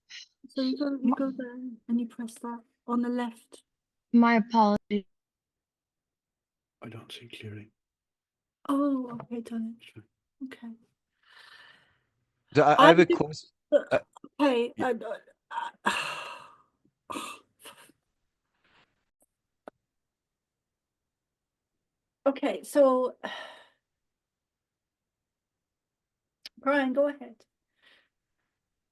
So you go there and you press that on the left. My apologies. I don't see clearly. Oh, okay, done it. Okay. So I have a did- question. Okay. y- Okay, so Brian, go ahead.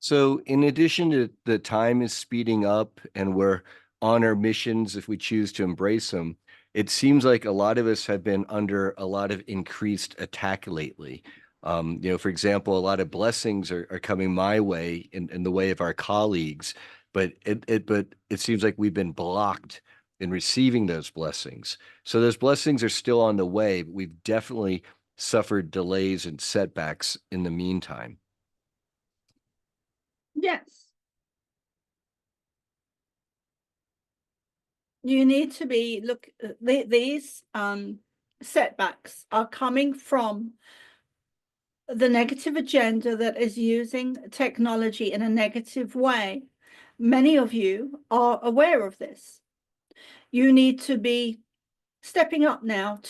So in addition to the time is speeding up and we're on our missions if we choose to embrace them, it seems like a lot of us have been under a lot of increased attack lately. For example, a lot of blessings are coming my way in the way of our colleagues, but it seems like we've been blocked in receiving those blessings. So those blessings are still on the way, but we've definitely suffered delays and setbacks in the meantime. Yes. You need to be these setbacks are coming from the negative agenda that is using technology in a negative way. Many of you are aware of this. You need to be stepping up now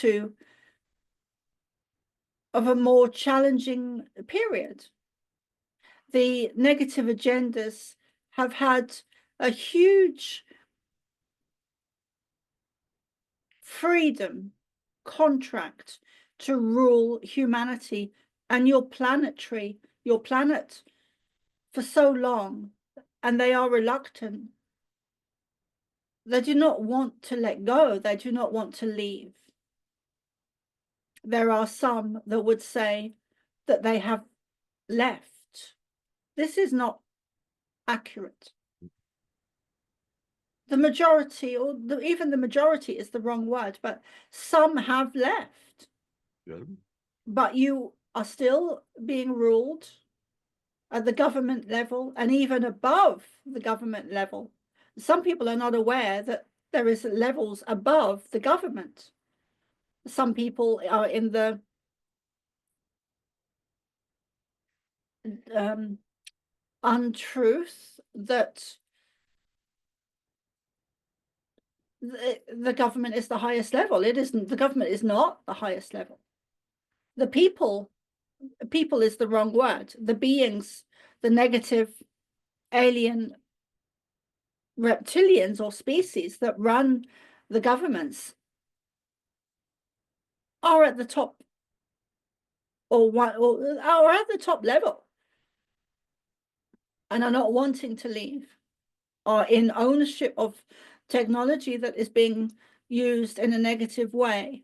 of a more challenging period. The negative agendas have had a huge freedom contract to rule humanity and your planet for so long, and they are reluctant. They do not want to let go. They do not want to leave. There are some that would say that they have left. This is not accurate. The majority, even the majority is the wrong word, but some have left. Yeah. But you are still being ruled at the government level and even above the government level. Some people are not aware that there is levels above the government. Some people are in the untruth that the government is the highest level. It isn't. The government is not the highest level. The people is the wrong word. The beings, the negative alien reptilians or species that run the governments are at the top or are at the top level and are not wanting to leave, are in ownership of technology that is being used in a negative way.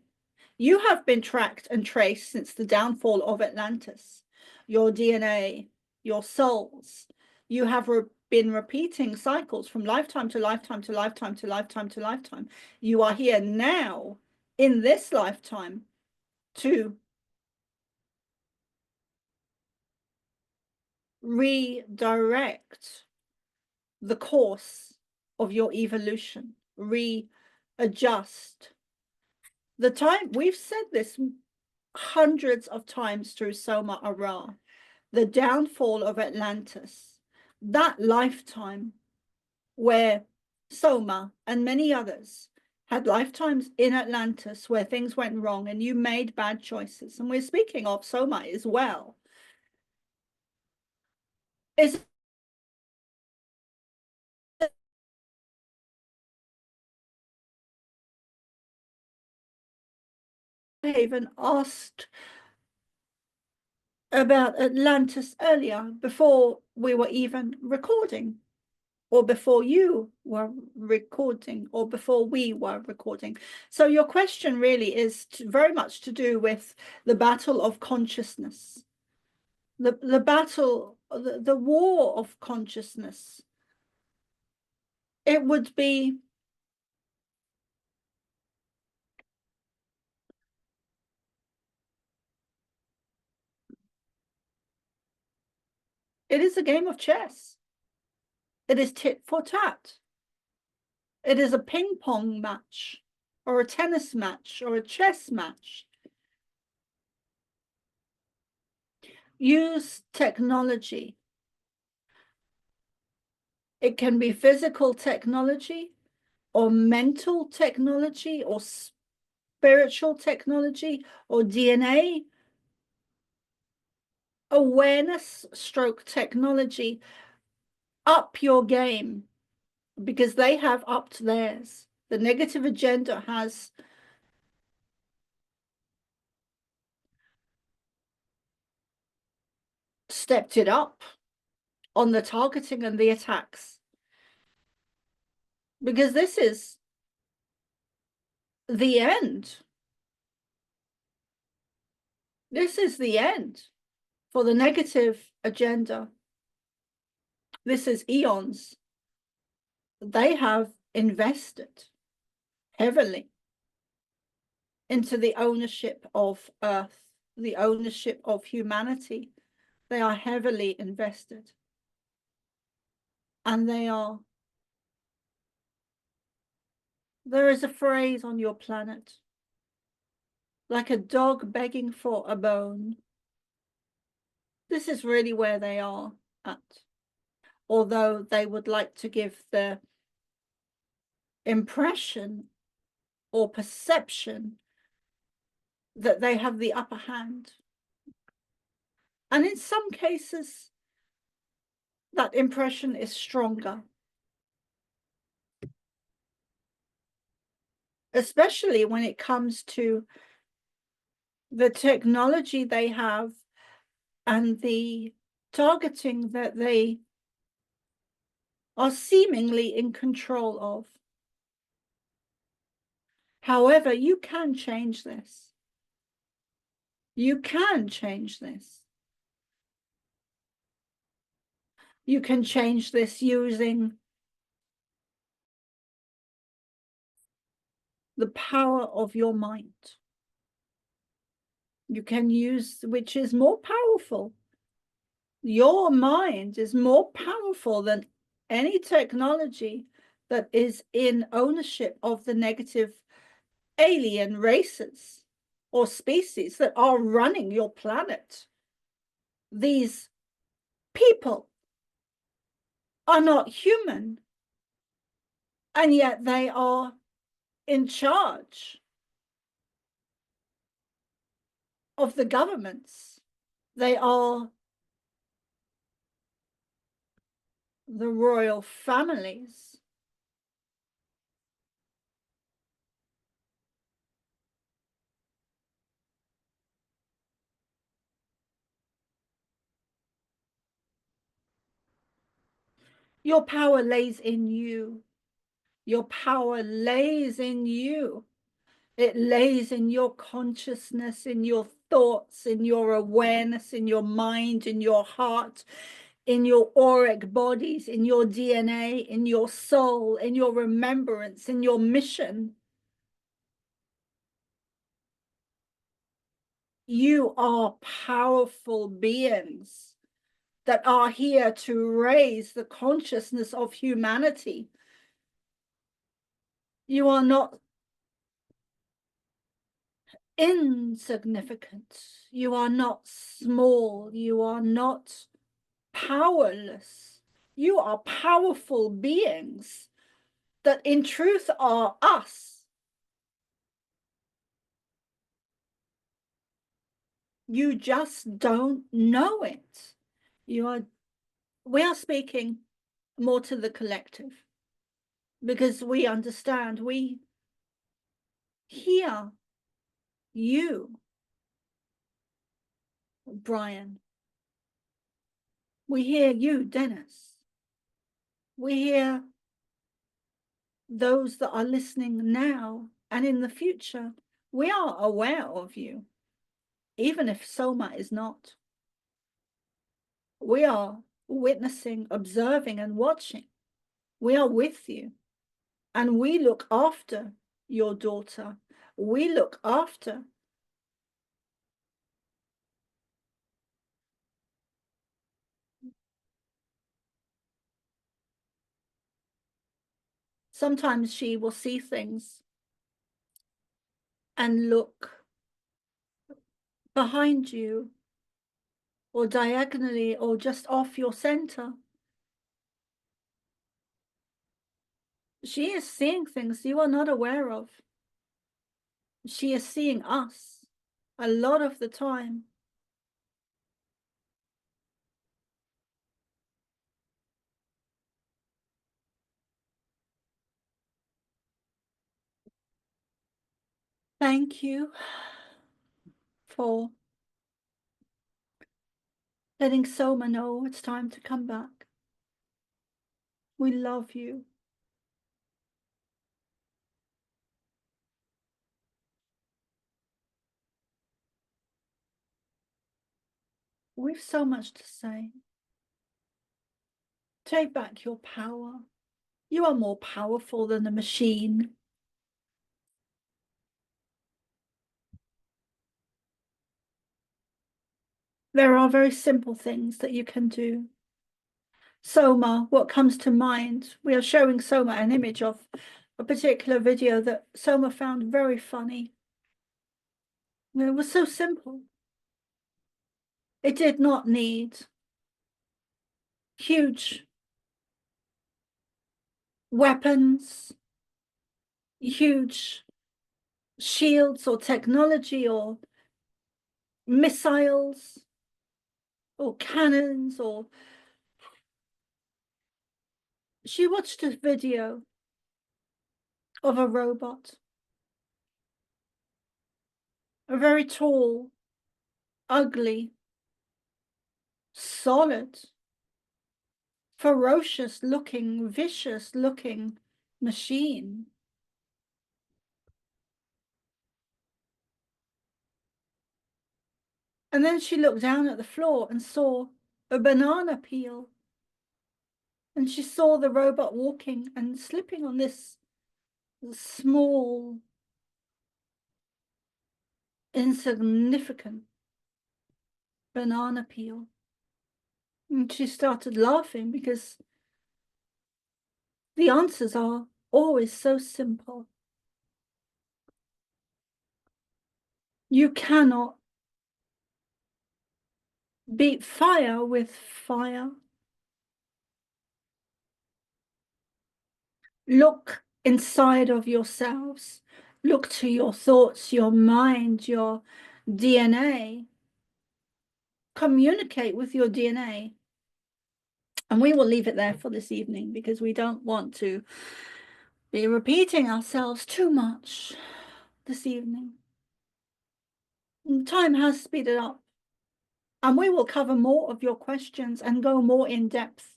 You have been tracked and traced since the downfall of Atlantis. Your DNA, your souls, you have been repeating cycles from lifetime to lifetime to lifetime to lifetime to lifetime. You are here now in this lifetime to redirect the course of your evolution, readjust. The time, we've said this hundreds of times through Soma Arah, the downfall of Atlantis, that lifetime where Soma and many others had lifetimes in Atlantis where things went wrong and you made bad choices. And we're speaking of Soma as well. Is even asked about Atlantis earlier before we were even recording, or before you were recording, or before we were recording. So your question really is very much to do with the battle of consciousness, the battle, the war of consciousness. It would be it is a game of chess. It is tit for tat. It is a ping pong match, or a tennis match, or a chess match. Use technology. It can be physical technology or mental technology or spiritual technology or DNA, awareness stroke technology, up your game, because they have upped theirs. The negative agenda has stepped it up on the targeting and the attacks, because this is the end. This is the end for the negative agenda. This is eons. They have invested heavily into the ownership of Earth, the ownership of humanity. They are heavily invested. And there is a phrase on your planet, like a dog begging for a bone. This is really where they are at. Although they would like to give the impression or perception that they have the upper hand. And in some cases, that impression is stronger. Especially when it comes to the technology they have and the targeting that they are seemingly in control of. However, you can change this. You can change this. You can change this using the power of your mind. You can use, which is more powerful. Your mind is more powerful than any technology that is in ownership of the negative alien races or species that are running your planet. These people are not human, and yet they are in charge of the governments. They are the royal families. Your power lays in you. Your power lays in you. It lays in your consciousness, in your thoughts, in your awareness, in your mind, in your heart, in your auric bodies, in your DNA, in your soul, in your remembrance, in your mission. You are powerful beings that are here to raise the consciousness of humanity. You are not insignificant. You are not small. You are not powerless. You are powerful beings that in truth are us. You just don't know it. We are speaking more to the collective because we understand, we hear you, Brian. We hear you, Dennis. We hear those that are listening now and in the future. We are aware of you, even if Soma is not. We are witnessing, observing, and watching. We are with you, and we look after your daughter. We look after sometimes she will see things and look behind you or diagonally or just off your center. She is seeing things you are not aware of. She is seeing us a lot of the time. Thank you for letting Soma know it's time to come back. We love you. We've so much to say. Take back your power. You are more powerful than the machine. There are very simple things that you can do. Soma, what comes to mind? We are showing Soma an image of a particular video that Soma found very funny. It was so simple. It did not need huge weapons, huge shields or technology or missiles or cannons or... She watched a video of a robot, a very tall, ugly, solid, ferocious looking, vicious looking machine. And then she looked down at the floor and saw a banana peel. And she saw the robot walking and slipping on this small, insignificant banana peel. And she started laughing because the answers are always so simple. You cannot beat fire with fire. Look inside of yourselves. Look to your thoughts, your mind, your DNA. Communicate with your DNA. And we will leave it there for this evening because we don't want to be repeating ourselves too much this evening. Time has speeded up. And we will cover more of your questions and go more in depth.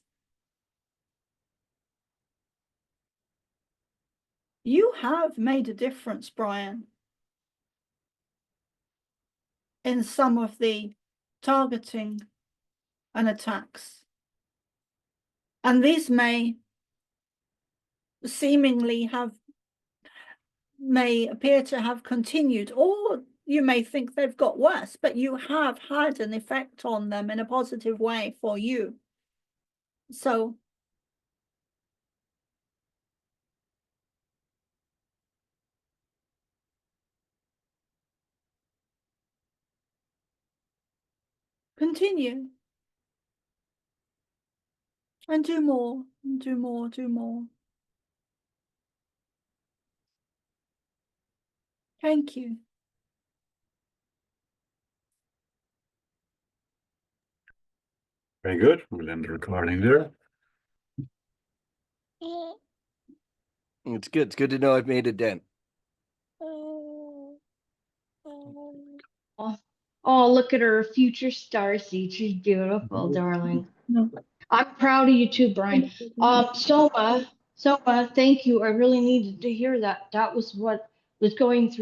You have made a difference, Brian, in some of the targeting and attacks. And these may appear to have continued, or you may think they've got worse, but you have had an effect on them in a positive way for you. So continue and do more, do more, do more. Thank you. Very good. We'll end the recording there. It's good. It's good to know I've made a dent. Oh, look at her future Starseed. She's beautiful, darling. No. I'm proud of you too, Brian. Soma, thank you. I really needed to hear that. That was what was going through